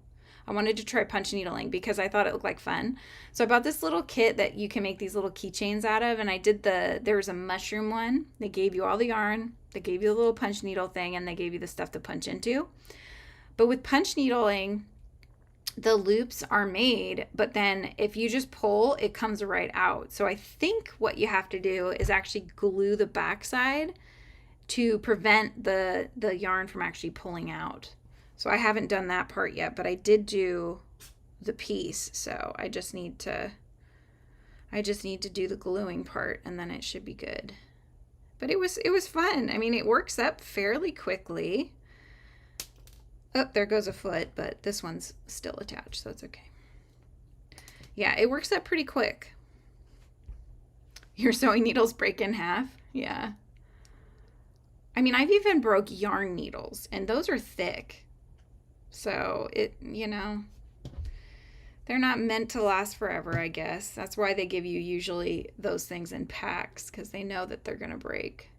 I wanted to try punch needling because I thought it looked like fun. So I bought this little kit that you can make these little keychains out of, and I did there was a mushroom one. They gave you all the yarn, they gave you a little punch needle thing, and they gave you the stuff to punch into. But with punch needling, the loops are made, but then if you just pull, it comes right out. So I think what you have to do is actually glue the backside to prevent the yarn from actually pulling out. So I haven't done that part yet, but I did do the piece. So I just need to do the gluing part and then it should be good. But it was fun. I mean, it works up fairly quickly. Oh, there goes a foot, but this one's still attached, so it's okay. Yeah, it works up pretty quick. Your sewing needles break in half? Yeah. I mean, I've even broke yarn needles, and those are thick. So, they're not meant to last forever, I guess. That's why they give you usually those things in packs, because they know that they're going to break.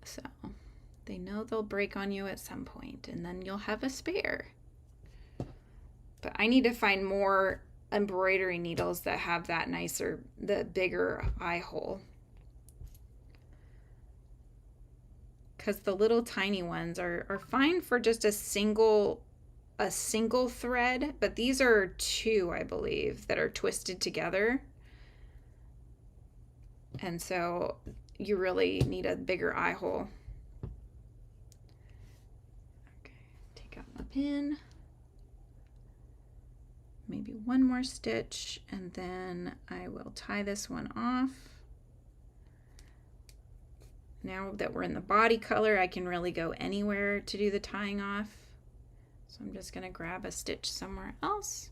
So, they know they'll break on you at some point, and then you'll have a spare. But I need to find more embroidery needles that have that the bigger eye hole. Because the little tiny ones are fine for just a single thread, but these are 2, I believe, that are twisted together. And so you really need a bigger eye hole. Okay, take out my pin. Maybe one more stitch, and then I will tie this one off. Now that we're in the body color, I can really go anywhere to do the tying off. So I'm just going to grab a stitch somewhere else.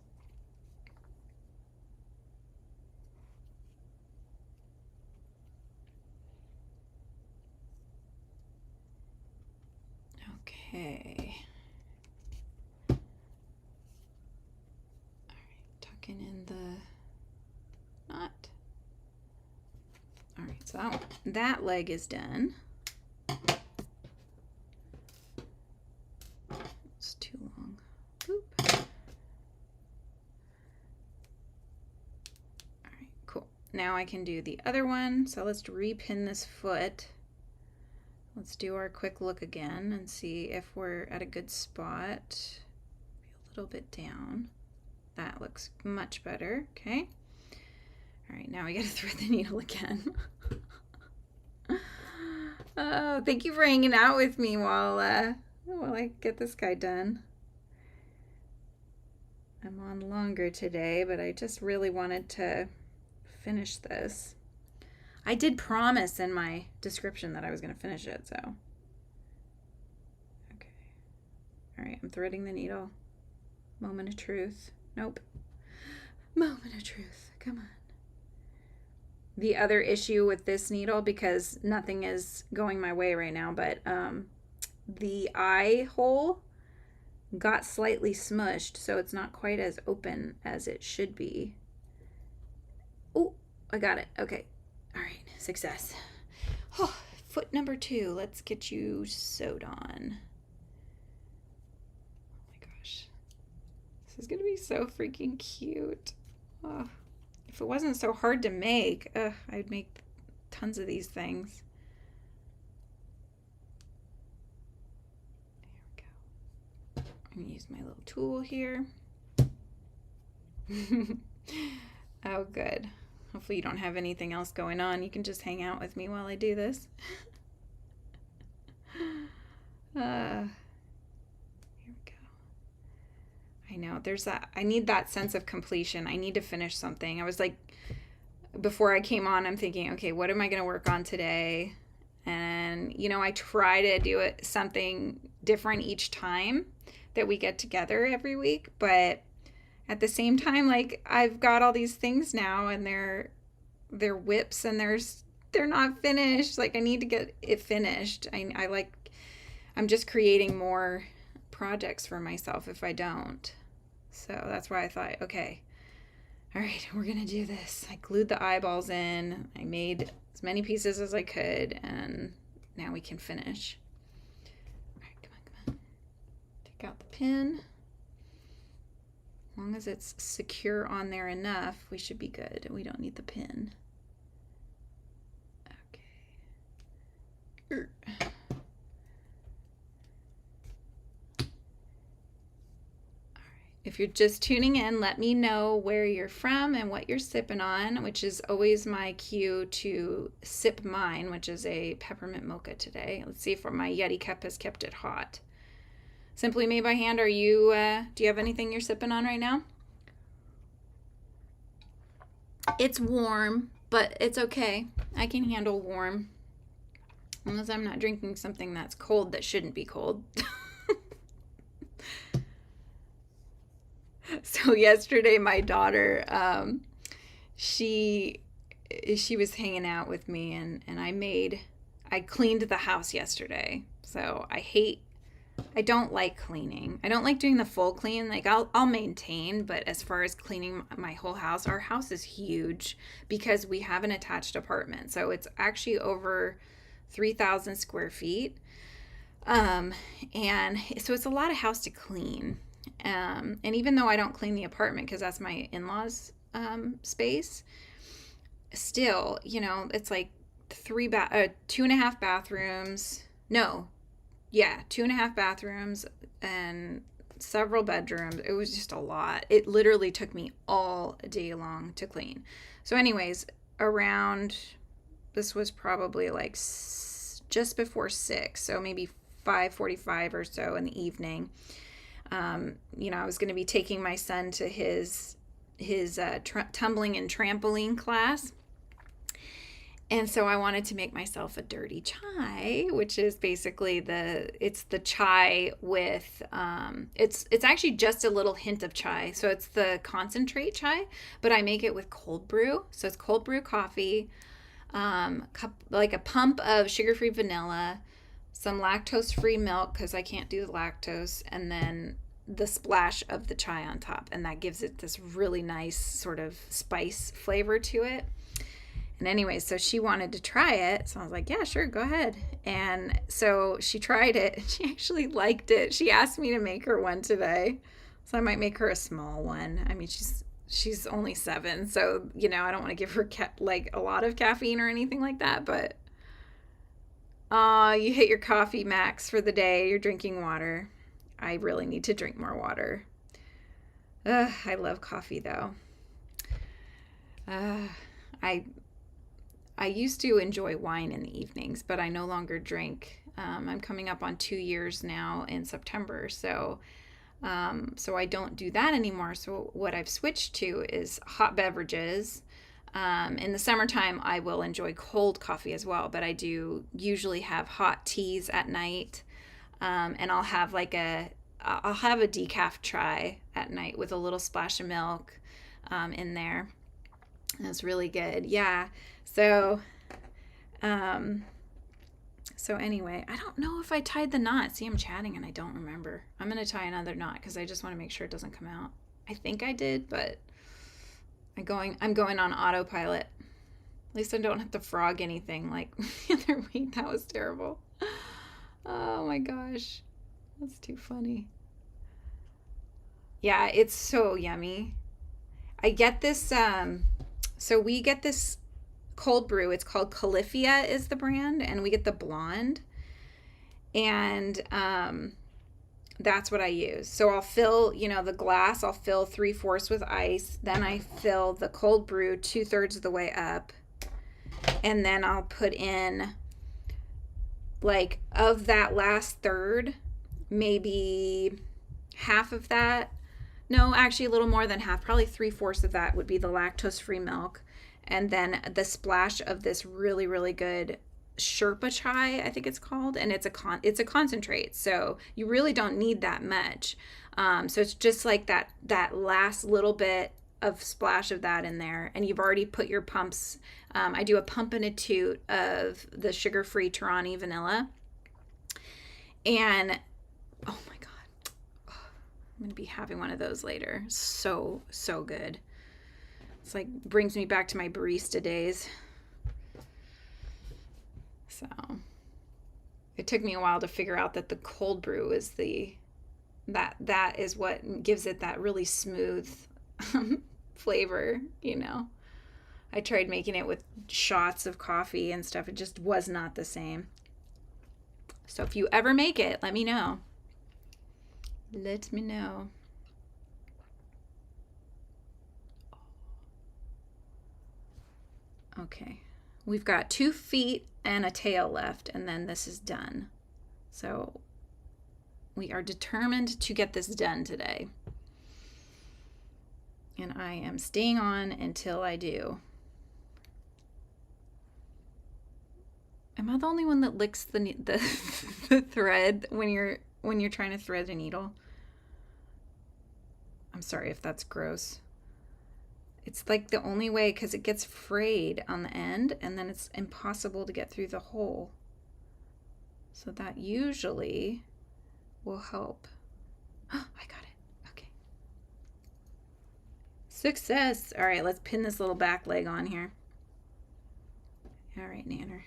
Okay. All right, tucking in the knot. All right, so that leg is done. It's too long. Oop. now I can do the other one. So let's repin this foot. Let's do our quick look again and see if we're at a good spot. A little bit down. That looks much better. Okay. All right, now we got to thread the needle again. Oh, thank you for hanging out with me while I get this guy done. I'm on longer today, but I just really wanted to finish this. I did promise in my description that I was going to finish it, so. Okay. All right, I'm threading the needle. Moment of truth. Nope. Moment of truth. Come on. The other issue with this needle, because nothing is going my way right now, but the eye hole got slightly smushed, so it's not quite as open as it should be. Oh, I got it. Okay. All right. Success. Oh, foot number 2. Let's get you sewed on. Oh my gosh. This is going to be so freaking cute. Oh, if it wasn't so hard to make, I'd make tons of these things. There we go. I'm going to use my little tool here. Oh, good. Hopefully you don't have anything else going on. You can just hang out with me while I do this. Here we go. I know, there's that, I need that sense of completion. I need to finish something. I was like, before I came on, I'm thinking, okay, what am I going to work on today? And, you know, I try to do it something different each time that we get together every week, but at the same time, like, I've got all these things now and they're whips and they're not finished. Like, I need to get it finished. I'm just creating more projects for myself if I don't. So that's why I thought, okay, all right, we're going to do this. I glued the eyeballs in. I made as many pieces as I could, and now we can finish. All right, come on. Take out the pin. As long as it's secure on there enough, we should be good. We don't need the pin. Okay. If you're just tuning in, let me know where you're from and what you're sipping on, which is always my cue to sip mine, which is a peppermint mocha today. Let's see if my Yeti cup has kept it hot. Simply made by hand. Are you, do you have anything you're sipping on right now? It's warm, but it's okay. I can handle warm. Unless I'm not drinking something that's cold that shouldn't be cold. So yesterday, my daughter, she was hanging out with me, and I cleaned the house yesterday. So I don't like cleaning. I don't like doing the full clean. Like, I'll maintain, but as far as cleaning my whole house, our house is huge because we have an attached apartment. So it's actually over 3,000 square feet. And so it's a lot of house to clean. And even though I don't clean the apartment because that's my in-laws' space, still, you know, it's like 2.5 bathrooms. No, yeah, 2.5 bathrooms and several bedrooms. It was just a lot. It literally took me all day long to clean. So anyways, this was probably like just before 6, so maybe 5:45 or so in the evening. You know, I was going to be taking my son to his tumbling and trampoline class. And so I wanted to make myself a dirty chai, which is basically it's the chai with, it's actually just a little hint of chai. So it's the concentrate chai, but I make it with cold brew. So it's cold brew coffee, like a pump of sugar-free vanilla, some lactose-free milk because I can't do the lactose, and then the splash of the chai on top. And that gives it this really nice sort of spice flavor to it. And anyway, so she wanted to try it. So I was like, yeah, sure, go ahead. And so she tried it. And she actually liked it. She asked me to make her one today. So I might make her a small one. I mean, she's only 7, so you know I don't want to give her like a lot of caffeine or anything like that. But you hit your coffee max for the day. You're drinking water. I really need to drink more water. I love coffee though. I used to enjoy wine in the evenings, but I no longer drink. I'm coming up on 2 years now in September, so I don't do that anymore. So what I've switched to is hot beverages. In the summertime, I will enjoy cold coffee as well, but I do usually have hot teas at night, and I'll have a decaf chai at night with a little splash of milk in there. That's really good. Yeah. So anyway, I don't know if I tied the knot. See, I'm chatting and I don't remember. I'm going to tie another knot because I just want to make sure it doesn't come out. I think I did, but I'm going on autopilot. At least I don't have to frog anything like the other week. That was terrible. Oh my gosh. That's too funny. Yeah, it's so yummy. I get this, so we get this cold brew. It's called Califia is the brand, and we get the blonde. And that's what I use. So I'll fill, the glass, I'll fill 3/4 with ice. Then I fill the cold brew 2/3 of the way up. And then I'll put in, like, of that last third, maybe half of that. No, actually a little more than half, probably 3/4 of that would be the lactose-free milk. And then the splash of this really, really good Sherpa chai, I think it's called, and it's a concentrate, so you really don't need that much. So it's just like that last little bit of splash of that in there, and you've already put your pumps. I do a pump and a toot of the sugar-free Torani vanilla, and oh my god, I'm gonna be having one of those later. So good. It's like brings me back to my barista days. So it took me a while to figure out that the cold brew is that is what gives it that really smooth flavor, I tried making it with shots of coffee and stuff. It just was not the same. So if you ever make it, let me know. Let me know. Okay. We've got 2 feet and a tail left, and then this is done. So we are determined to get this done today. And I am staying on until I do. Am I the only one that licks the thread when you're trying to thread a needle? I'm sorry if that's gross. It's like the only way, because it gets frayed on the end and then it's impossible to get through the hole. So that usually will help. Oh, I got it. Okay. Success. All right, let's pin this little back leg on here. All right, Nanner.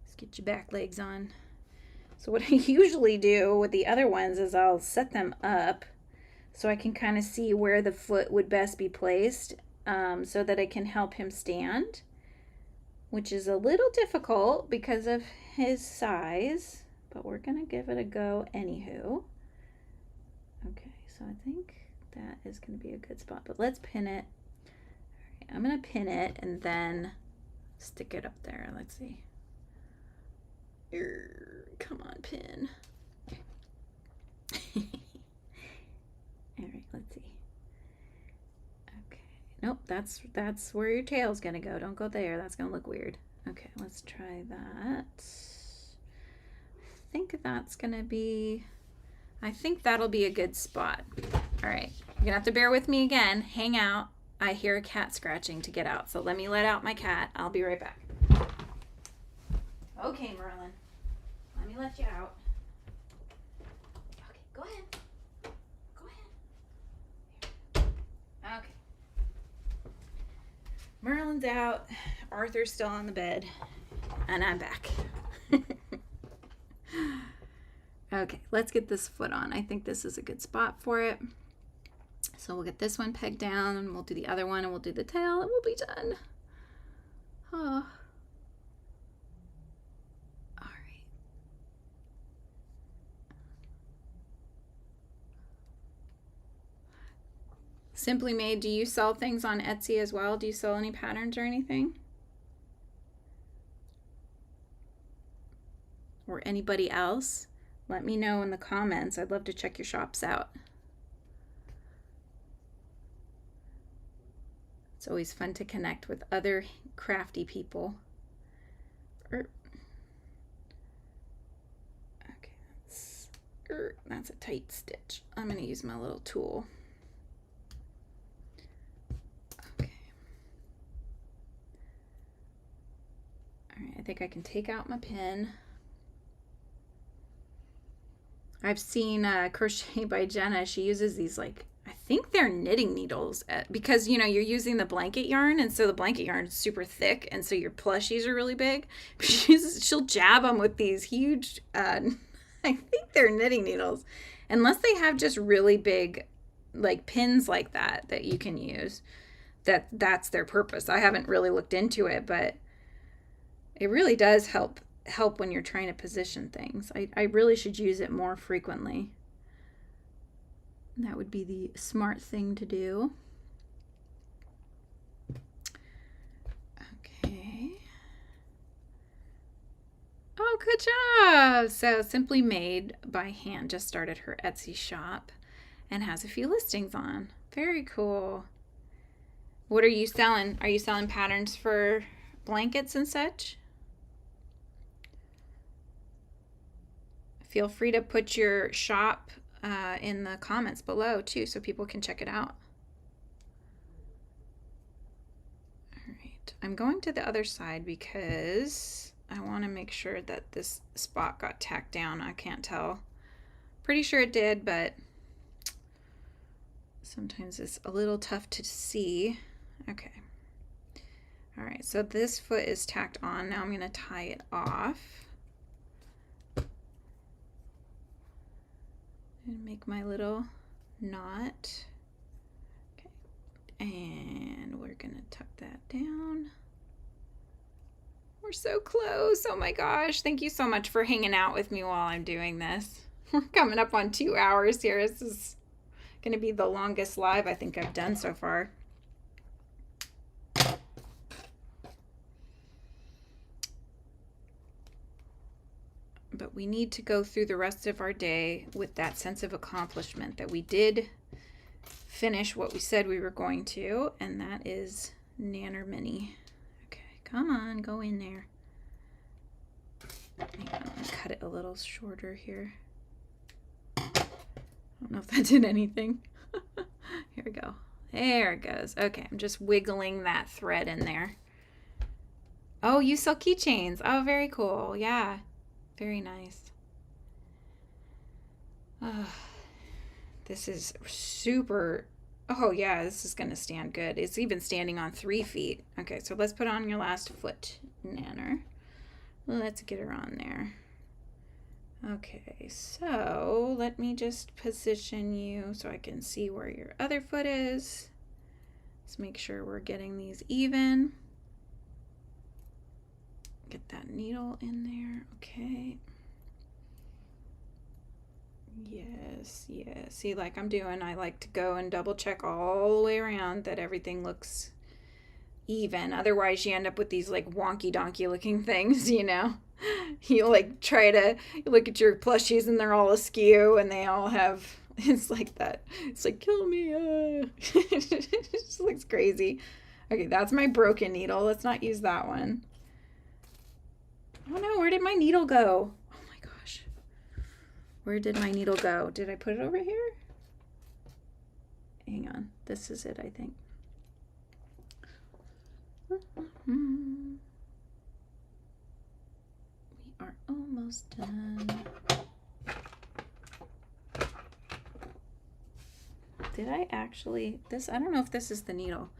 Let's get your back legs on. So what I usually do with the other ones is I'll set them up so I can kind of see where the foot would best be placed, so that it can help him stand, which is a little difficult because of his size, but we're going to give it a go anywho. Okay, so I think that is going to be a good spot, but let's pin it. All right, I'm going to pin it and then stick it up there. Let's see. Come on, pin. All right, let's see. Okay. Nope, that's where your tail's going to go. Don't go there. That's going to look weird. Okay, let's try that. I think that'll be a good spot. All right, you're going to have to bear with me again. Hang out. I hear a cat scratching to get out, so let me let out my cat. I'll be right back. Okay, Merlin. Let me let you out. Okay, go ahead. Okay. Merlin's out. Arthur's still on the bed. And I'm back. Okay, let's get this foot on. I think this is a good spot for it. So we'll get this one pegged down and we'll do the other one and we'll do the tail and we'll be done. Oh. All right. Simply Made, do you sell things on Etsy as well? Do you sell any patterns or anything? Or anybody else? Let me know in the comments. I'd love to check your shops out. It's always fun to connect with other crafty people. Okay, that's a tight stitch. I'm going to use my little tool. Okay. All right, I think I can take out my pin. I've seen Crochet by Jenna. She uses these, like, I think they're knitting needles because, you know, you're using the blanket yarn, and so the blanket yarn is super thick, and so your plushies are really big. She'll jab them with these huge, I think they're knitting needles, unless they have just really big, like, pins like that you can use. That's their purpose. I haven't really looked into it, but it really does help when you're trying to position things. I really should use it more frequently. That would be the smart thing to do. Okay. Oh, good job. So Simply Made by Hand just started her Etsy shop and has a few listings on. Very cool. What are you selling? Are you selling patterns for blankets and such? Feel free to put your shop in the comments below too, so people can check it out. All right, I'm going to the other side because I want to make sure that this spot got tacked down. I can't tell. Pretty sure it did, but sometimes it's a little tough to see. Okay. All right, so this foot is tacked on. Now I'm going to tie it off. And make my little knot. Okay, and we're gonna tuck that down. We're so close. Oh my gosh, thank you so much for hanging out with me while I'm doing this. We're coming up on 2 hours here. This is gonna be the longest live I think I've done so far. But we need to go through the rest of our day with that sense of accomplishment that we did finish what we said we were going to, and that is Nanner Mini. Okay, come on, go in there. Hang on, I'm gonna cut it a little shorter here. I don't know if that did anything. Here we go. There it goes. Okay, I'm just wiggling that thread in there. Oh, you sell keychains. Oh, very cool. Yeah. Very nice. This is super, oh yeah, this is gonna stand good. It's even standing on 3 feet. Okay, so let's put on your last foot, Nanner. Let's get her on there. Okay, so let me just position you so I can see where your other foot is. Let's make sure we're getting these even. Get that needle in there. Okay. Yes, yes. See, like I'm doing, I like to go and double check all the way around that everything looks even. Otherwise, you end up with these like wonky donkey looking things, you know? You like try to look at your plushies and they're all askew and they all have, it's like that. It's like, kill me. It just looks crazy. Okay, that's my broken needle. Let's not use that one. Oh no, where did my needle go? Oh my gosh. Where did my needle go? Did I put it over here? Hang on. This is it, I think. We are almost done. Did I actually, I don't know if this is the needle.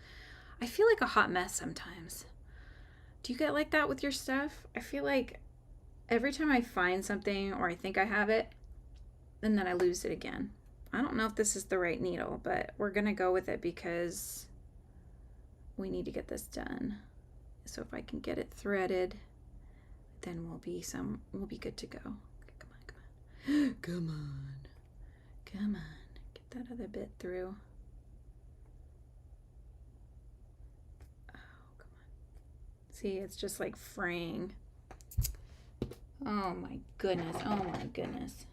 I feel like a hot mess sometimes. Do you get like that with your stuff? I feel like every time I find something or I think I have it, and then I lose it again. I don't know if this is the right needle, but we're going to go with it because we need to get this done. So if I can get it threaded, then we'll be good to go. Okay, come on, come on. Come on. Come on. Get that other bit through. Oh, come on. See, it's just like fraying. Oh my goodness. Oh my goodness.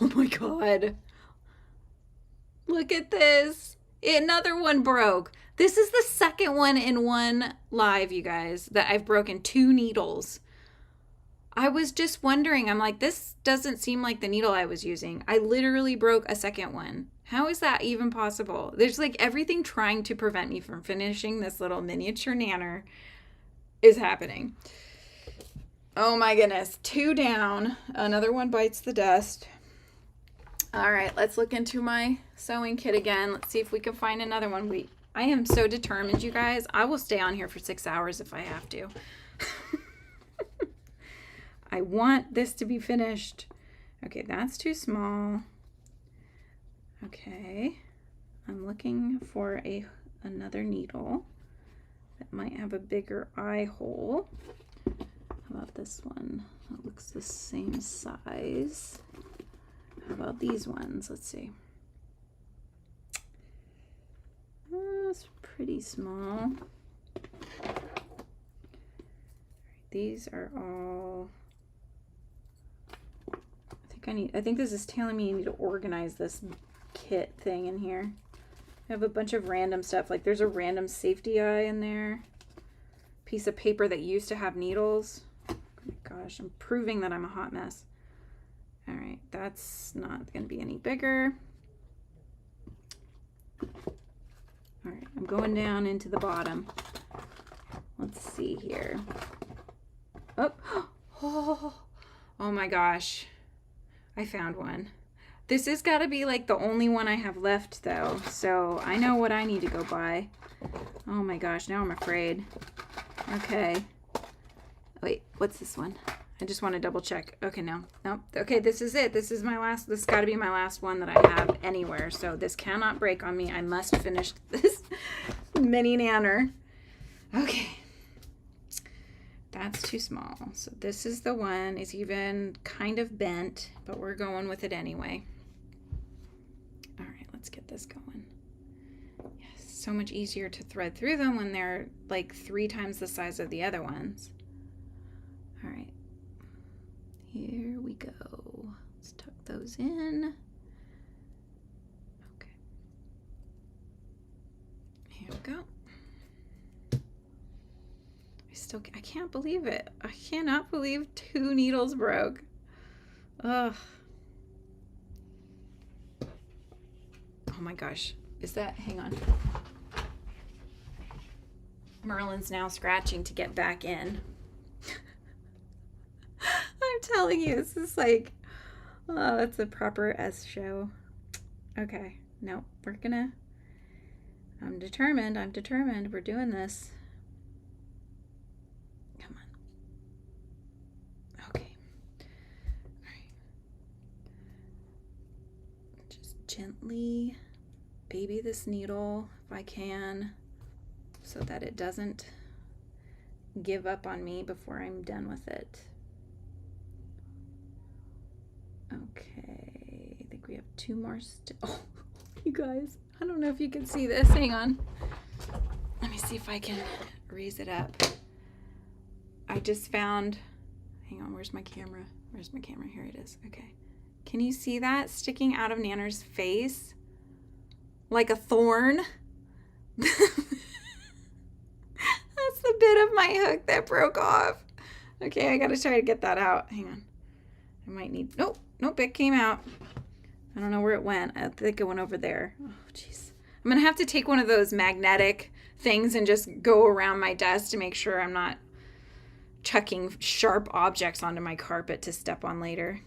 Oh my God. Look at this. Another one broke. This is the second one in one live, you guys, that I've broken 2 needles. I was just wondering, I'm like, this doesn't seem like the needle I was using. I literally broke a second one. How is that even possible? There's like everything trying to prevent me from finishing this little miniature nanner is happening. Oh my goodness. 2 down. Another one bites the dust. All right, let's look into my sewing kit again. Let's see if we can find another one. I am so determined, you guys. I will stay on here for 6 hours if I have to. I want this to be finished. Okay, that's too small. Okay, I'm looking for another needle that might have a bigger eye hole. How about this one? That looks the same size. How about these ones? Let's see. It's pretty small. These are all. I think this is telling me you need to organize this kit thing in here. I have a bunch of random stuff. Like there's a random safety eye in there. Piece of paper that used to have needles. Oh my gosh, I'm proving that I'm a hot mess. All right, that's not going to be any bigger. All right, I'm going down into the bottom. Let's see here. Oh my gosh. I found one. This has got to be like the only one I have left though. So I know what I need to go buy. Oh my gosh, now I'm afraid. Okay. Wait, what's this one? I just want to double check. Okay, no. Okay, this is it. This has got to be my last one that I have anywhere. So this cannot break on me. I must finish this mini nanner. Okay. That's too small. So this is the one. It's even kind of bent, but we're going with it anyway. All right, let's get this going. Yes, so much easier to thread through them when they're like 3 times the size of the other ones. All right. Here we go. Let's tuck those in. Okay. Here we go. I can't believe it. I cannot believe 2 needles broke. Ugh. Oh my gosh. Hang on. Merlin's now scratching to get back in. I'm telling you, this is like, oh, it's a proper S show. Okay, no, I'm determined, we're doing this. Come on. Okay. All right. Just gently baby this needle if I can, so that it doesn't give up on me before I'm done with it. Okay, I think we have 2 more oh, you guys, I don't know if you can see this. Hang on. Let me see if I can raise it up. I just found, hang on, where's my camera? Here it is. Okay. Can you see that sticking out of Nanner's face? Like a thorn? That's the bit of my hook that broke off. Okay, I gotta try to get that out. Hang on. I might need, nope, it came out. I don't know where it went. I think it went over there. Oh, jeez. I'm gonna have to take one of those magnetic things and just go around my desk to make sure I'm not chucking sharp objects onto my carpet to step on later.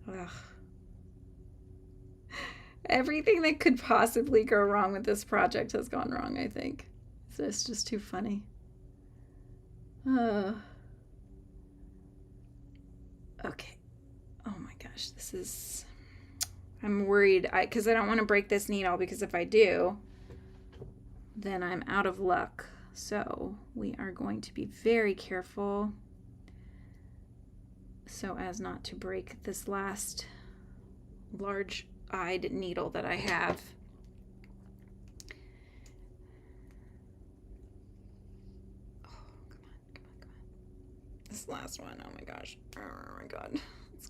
Ugh. Everything that could possibly go wrong with this project has gone wrong, I think. It's just too funny. Okay. Oh my gosh, this is... I'm worried because I don't want to break this needle, because if I do, then I'm out of luck. So we are going to be very careful so as not to break this last large-eyed needle that I have. Oh, come on. This last one, oh my gosh. Oh my God.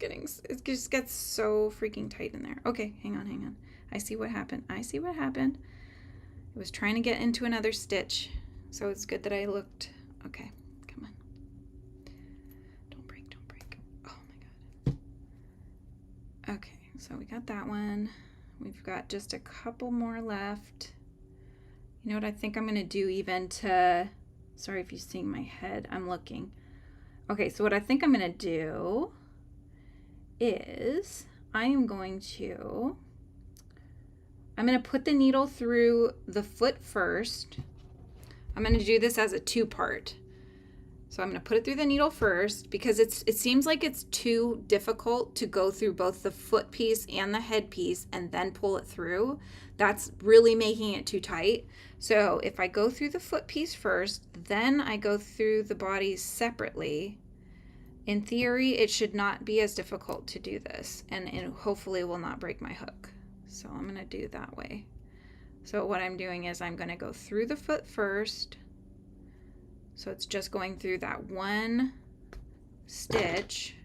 It just gets so freaking tight in there. Okay, hang on. I see what happened. It was trying to get into another stitch, so it's good that I looked. Okay, come on. Don't break. Oh my God. Okay, so we got that one. We've got just a couple more left. You know what I think I'm gonna do sorry if you're seeing my head, I'm looking. Okay, so what I think I'm gonna do is I'm going to put the needle through the foot first. I'm going to do this as a two-part. So I'm going to put it through the needle first because it seems like it's too difficult to go through both the foot piece and the head piece and then pull it through. That's really making it too tight. So if I go through the foot piece first, then I go through the body separately, in theory, it should not be as difficult to do this, and it hopefully will not break my hook. So I'm going to do that way. So what I'm doing is I'm going to go through the foot first. So it's just going through that one stitch.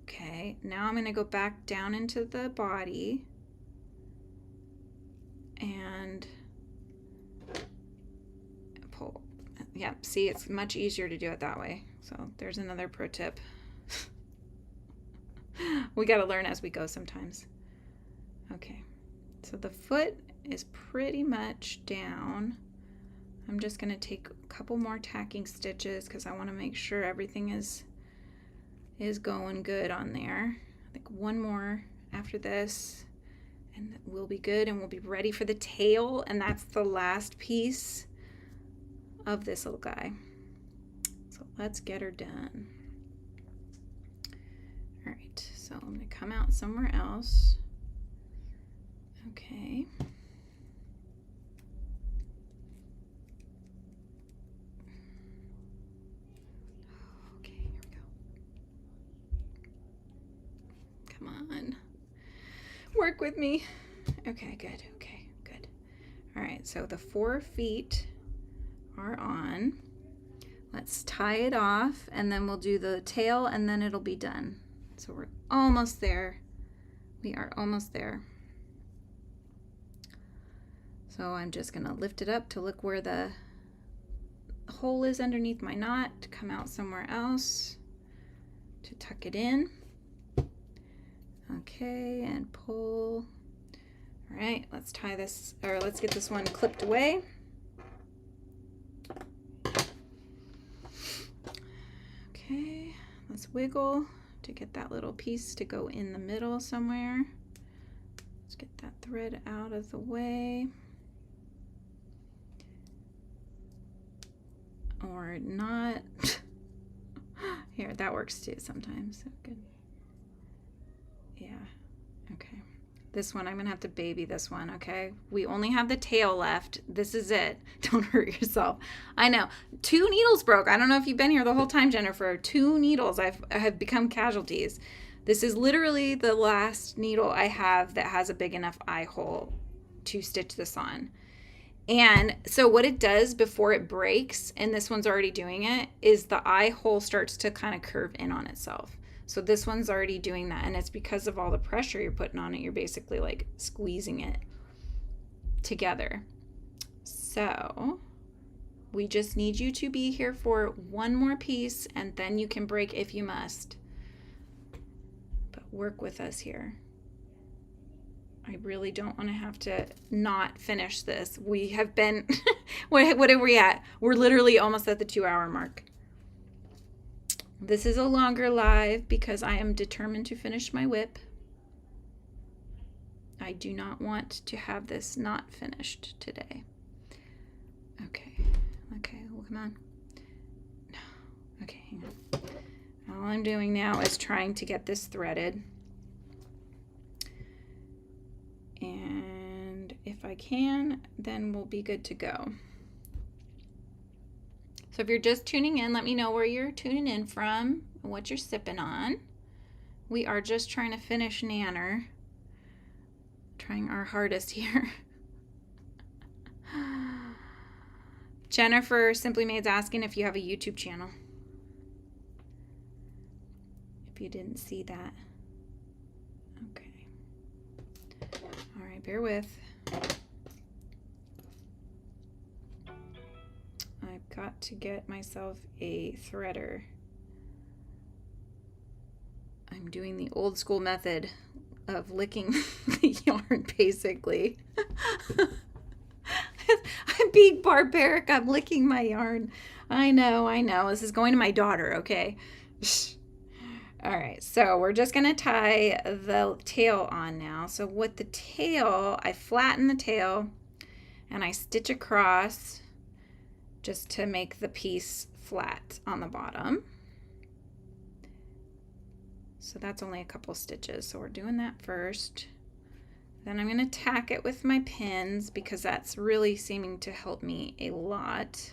Okay, now I'm going to go back down into the body and pull. Yeah, see, it's much easier to do it that way. So there's another pro tip. We got to learn as we go sometimes. Okay, so the foot is pretty much down. I'm just going to take a couple more tacking stitches because I want to make sure everything is going good on there. I think one more after this and we'll be good, and we'll be ready for the tail, and that's the last piece of this little guy. So let's get her done. All right, so I'm going to come out somewhere else. Okay. Okay, here we go. Come on. Work with me. Okay, good. Okay, good. All right, so the 4 feet are on. Let's tie it off, and then we'll do the tail, and then it'll be done. So we're almost there. We are almost there. So I'm just going to lift it up to look where the hole is underneath my knot, to come out somewhere else, to tuck it in. Okay, and pull. All right, let's tie this, or let's get this one clipped away. Okay, let's wiggle to get that little piece to go in the middle somewhere. Let's get that thread out of the way. Or not. Here, that works too sometimes. Good. Yeah, okay. This one, I'm gonna have to baby this one, okay? We only have the tail left. This is it. Don't hurt yourself. I know. 2 needles broke. I don't know if you've been here the whole time, Jennifer. 2 needles have become casualties. This is literally the last needle I have that has a big enough eye hole to stitch this on. And so what it does before it breaks, and this one's already doing it, is the eye hole starts to kind of curve in on itself. So this one's already doing that, and it's because of all the pressure you're putting on it. You're basically like squeezing it together. So we just need you to be here for one more piece, and then you can break if you must. But work with us here. I really don't want to have to not finish this. We have been, what are we at? We're literally almost at the 2-hour mark. This is a longer live because I am determined to finish my whip. I do not want to have this not finished today. Okay, well, come on. No, okay, hang on. All I'm doing now is trying to get this threaded. And if I can, then we'll be good to go. So if you're just tuning in, let me know where you're tuning in from and what you're sipping on. We are just trying to finish Nanner. Trying our hardest here. Jennifer Simply Made's asking if you have a YouTube channel. If you didn't see that. Okay. All right, bear with. I've got to get myself a threader. I'm doing the old school method of licking the yarn, basically. I'm being barbaric. I'm licking my yarn. I know. This is going to my daughter, okay? All right, so we're just going to tie the tail on now. So with the tail, I flatten the tail and I stitch across just to make the piece flat on the bottom. So that's only a couple stitches. So we're doing that first. Then I'm going to tack it with my pins because that's really seeming to help me a lot.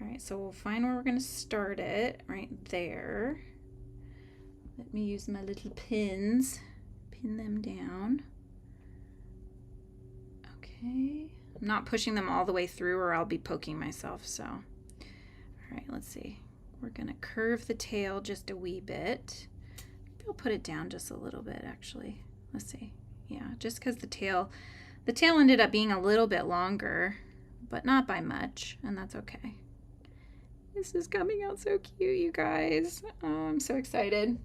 All right, so we'll find where we're going to start it right there. Let me use my little pins, pin them down. Okay, I'm not pushing them all the way through or I'll be poking myself. So, all right, let's see. We're going to curve the tail just a wee bit. Maybe I'll put it down just a little bit actually. Let's see. Yeah, just because the tail ended up being a little bit longer, but not by much, and that's okay. This is coming out so cute, you guys. Oh, I'm so excited.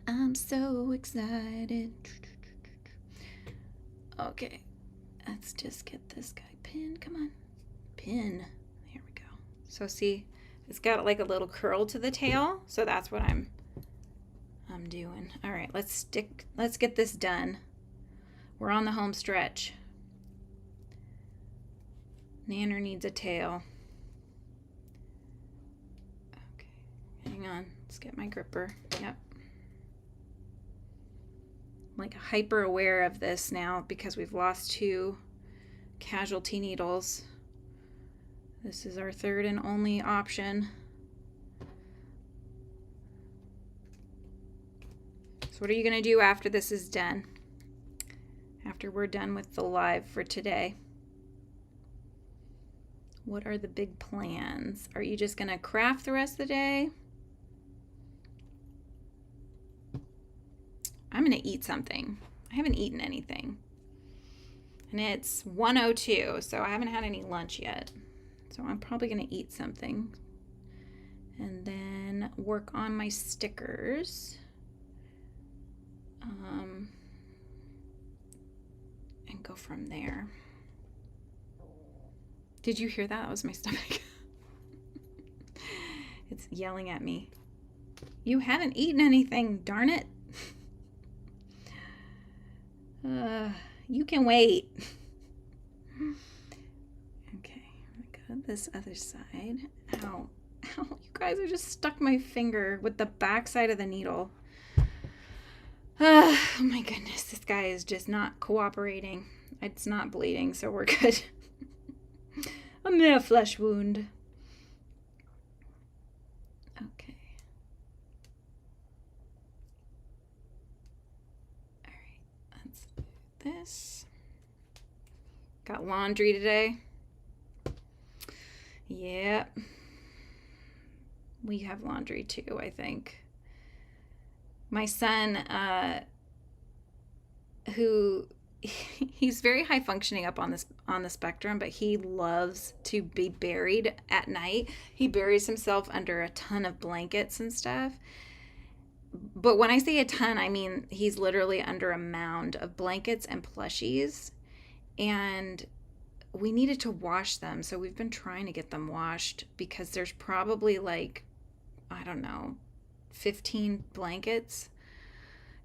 I'm so excited. Okay, let's just get this guy pinned. Come on, pin. There we go. So see, it's got like a little curl to the tail, so that's what I'm doing. All right, let's get this done. We're on the home stretch. Nanner needs a tail. Okay, hang on. Let's get my gripper. Yep. I'm like hyper aware of this now because we've lost 2 casualty needles. This is our third and only option. What are you going to do after this is done? After we're done with the live for today? What are the big plans? Are you just going to craft the rest of the day? I'm going to eat something. I haven't eaten anything. And it's 1:02, so I haven't had any lunch yet. So I'm probably going to eat something. And then work on my stickers. And go from there. Did you hear that? That was my stomach. It's yelling at me. You haven't eaten anything, darn it. You can wait. Okay, I got this other side. Ow. Ow, you guys, I just stuck my finger with the back side of the needle. Oh my goodness, this guy is just not cooperating. It's not bleeding, so we're good. A mere flesh wound. Okay. All right, let's do this. Got laundry today. Yep. We have laundry too, I think. My son, he's very high functioning up on the spectrum, but he loves to be buried at night. He buries himself under a ton of blankets and stuff. But when I say a ton, I mean he's literally under a mound of blankets and plushies. And we needed to wash them, so we've been trying to get them washed because there's probably like, I don't know, 15 blankets,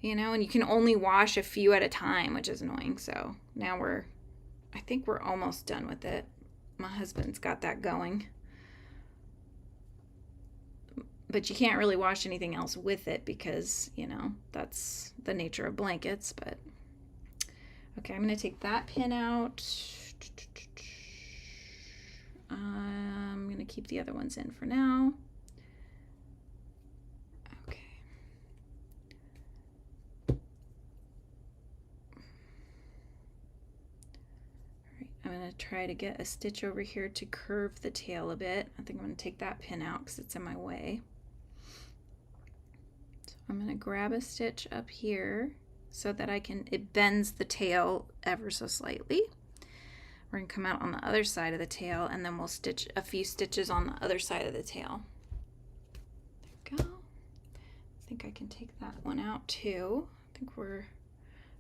you know, and you can only wash a few at a time, which is annoying. So now I think we're almost done with it. My husband's got that going. But you can't really wash anything else with it because, you know, that's the nature of blankets. But okay, I'm going to take that pin out. I'm going to keep the other ones in for now. Okay. All right, I'm going to try to get a stitch over here to curve the tail a bit. I think I'm going to take that pin out because it's in my way. So I'm going to grab a stitch up here so that it bends the tail ever so slightly. We're going to come out on the other side of the tail, and then we'll stitch a few stitches on the other side of the tail. There we go. I think I can take that one out too. I think we're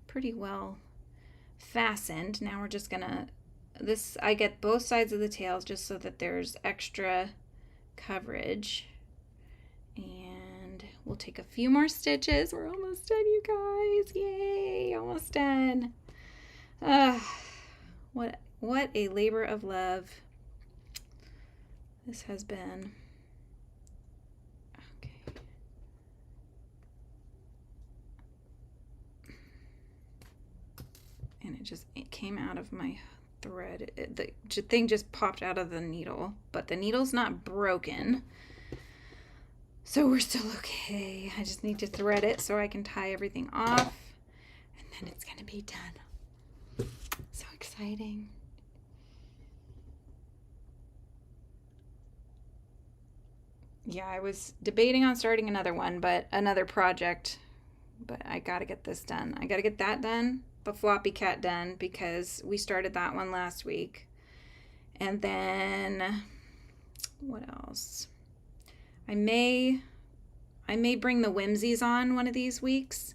pretty well fastened. Now we're just going to, I get both sides of the tails just so that there's extra coverage. And we'll take a few more stitches. We're almost done, you guys. Yay, almost done. What a labor of love this has been. Okay. And it came out of my thread. The thing just popped out of the needle, but the needle's not broken. So we're still okay. I just need to thread it so I can tie everything off, and then it's gonna be done. So exciting. Yeah, I was debating on starting another project, but I gotta get this done. I gotta get that done, the floppy cat done, because we started that one last week. And then, what else? I may bring the whimsies on one of these weeks.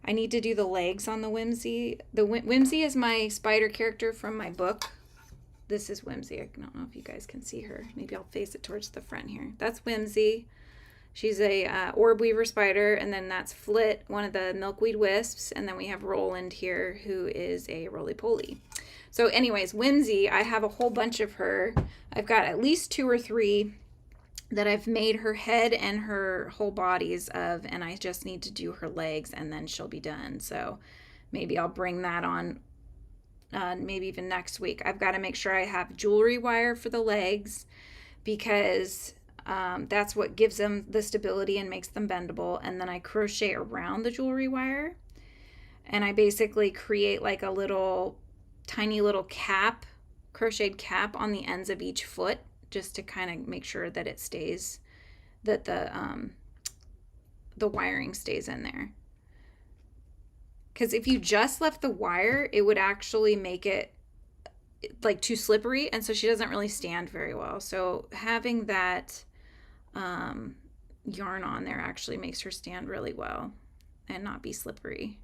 I need to do the legs on the whimsy. The whimsy is my spider character from my book. This is Whimsy. I don't know if you guys can see her. Maybe I'll face it towards the front here. That's Whimsy. She's a orb weaver spider, and then that's Flit, one of the milkweed wisps, and then we have Roland here, who is a roly-poly. So anyways, Whimsy, I have a whole bunch of her. I've got at least 2 or 3 that I've made her head and her whole bodies of, and I just need to do her legs, and then she'll be done. So maybe I'll bring that on maybe even next week. I've got to make sure I have jewelry wire for the legs, because that's what gives them the stability and makes them bendable. And then I crochet around the jewelry wire, and I basically create like a tiny little cap, crocheted cap on the ends of each foot, just to kind of make sure that it stays, that the wiring stays in there. Because if you just left the wire, it would actually make it like too slippery, and so she doesn't really stand very well. So having that yarn on there actually makes her stand really well and not be slippery.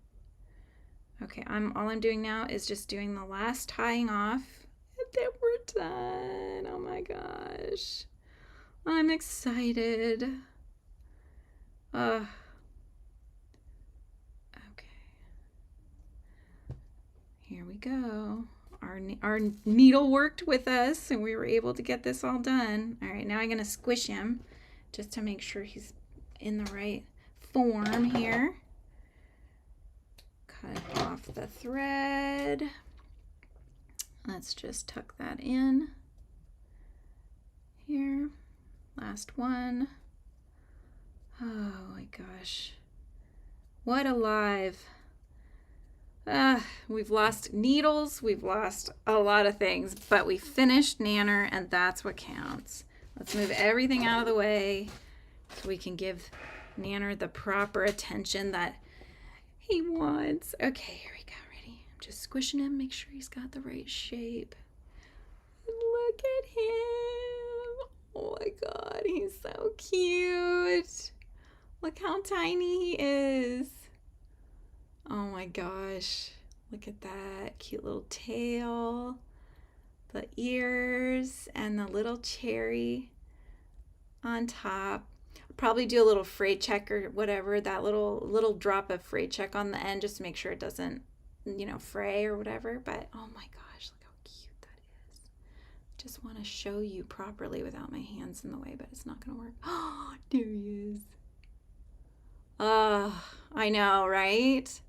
Okay, all I'm doing now is just doing the last tying off, and then we're done. Oh my gosh, I'm excited. Here we go. Our needle worked with us, and we were able to get this all done. All right, now I'm going to squish him just to make sure he's in the right form here. Cut off the thread. Let's just tuck that in here. Last one. Oh my gosh. What a live. We've lost needles, we've lost a lot of things, but we finished Nanner, and that's what counts. Let's move everything out of the way so we can give Nanner the proper attention that he wants. Okay, here we go. Ready? I'm just squishing him, make sure he's got the right shape. Look at him. Oh my God, he's so cute. Look how tiny he is. Oh my gosh, look at that cute little tail, the ears, and the little cherry on top. Probably do a little fray check or whatever, that little drop of fray check on the end just to make sure it doesn't, fray or whatever. But oh my gosh, look how cute that is. Just want to show you properly without my hands in the way, but it's not going to work. Oh, there he is. Oh, I know, right?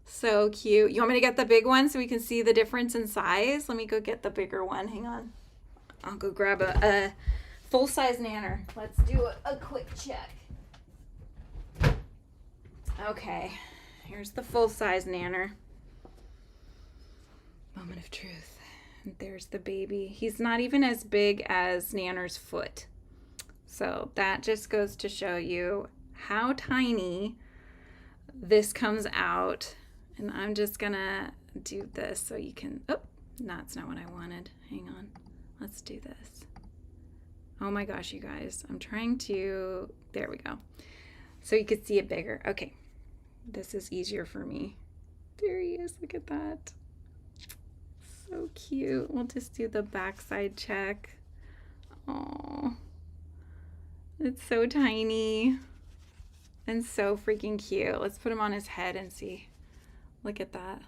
So cute. You want me to get the big one so we can see the difference in size? Let me go get the bigger one. Hang on. I'll go grab a full-size Nanner. Let's do a quick check. Okay, here's the full-size Nanner. Moment of truth. And there's the baby. He's not even as big as Nanner's foot. So that just goes to show you how tiny this comes out. And I'm just gonna do this so you can, oh, no, that's not what I wanted. Hang on, let's do this. Oh my gosh, you guys, I'm trying to, there we go. So you could see it bigger. Okay, this is easier for me. There he is, look at that. So cute. We'll just do the backside check. Oh, it's so tiny and so freaking cute. Let's put him on his head and see. Look at that.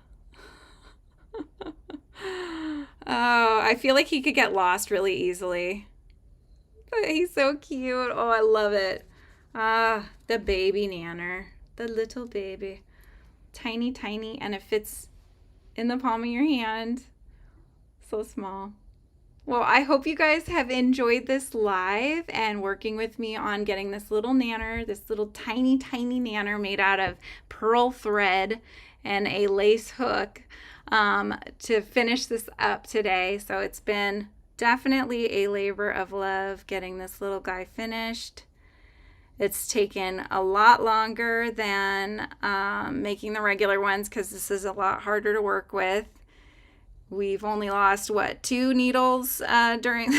Oh, I feel like he could get lost really easily. But he's so cute. Oh, I love it. Ah, the baby Nanner. The little baby. Tiny, tiny, and it fits in the palm of your hand. So small. Well, I hope you guys have enjoyed this live and working with me on getting this little Nanner, this little tiny, tiny Nanner made out of pearl thread and a lace hook to finish this up today. So it's been definitely a labor of love getting this little guy finished. It's taken a lot longer than making the regular ones because this is a lot harder to work with. We've only lost, 2 needles during,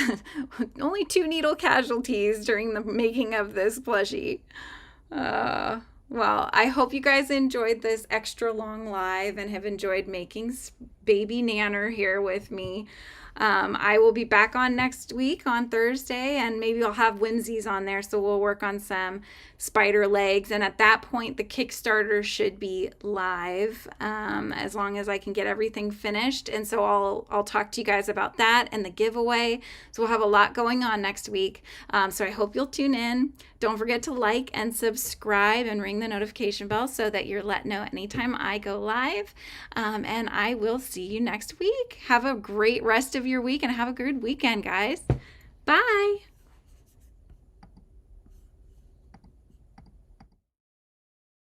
only 2 needle casualties during the making of this plushie. Well, I hope you guys enjoyed this extra long live and have enjoyed making baby Nanner here with me. I will be back on next week on Thursday, and maybe I'll have whimsies on there, so we'll work on some spider legs. And at that point, the Kickstarter should be live, as long as I can get everything finished. And so I'll talk to you guys about that and the giveaway. So we'll have a lot going on next week. So I hope you'll tune in. Don't forget to like and subscribe and ring the notification bell so that you're let know anytime I go live. And I will see you next week. Have a great rest of your week and have a good weekend, guys. Bye.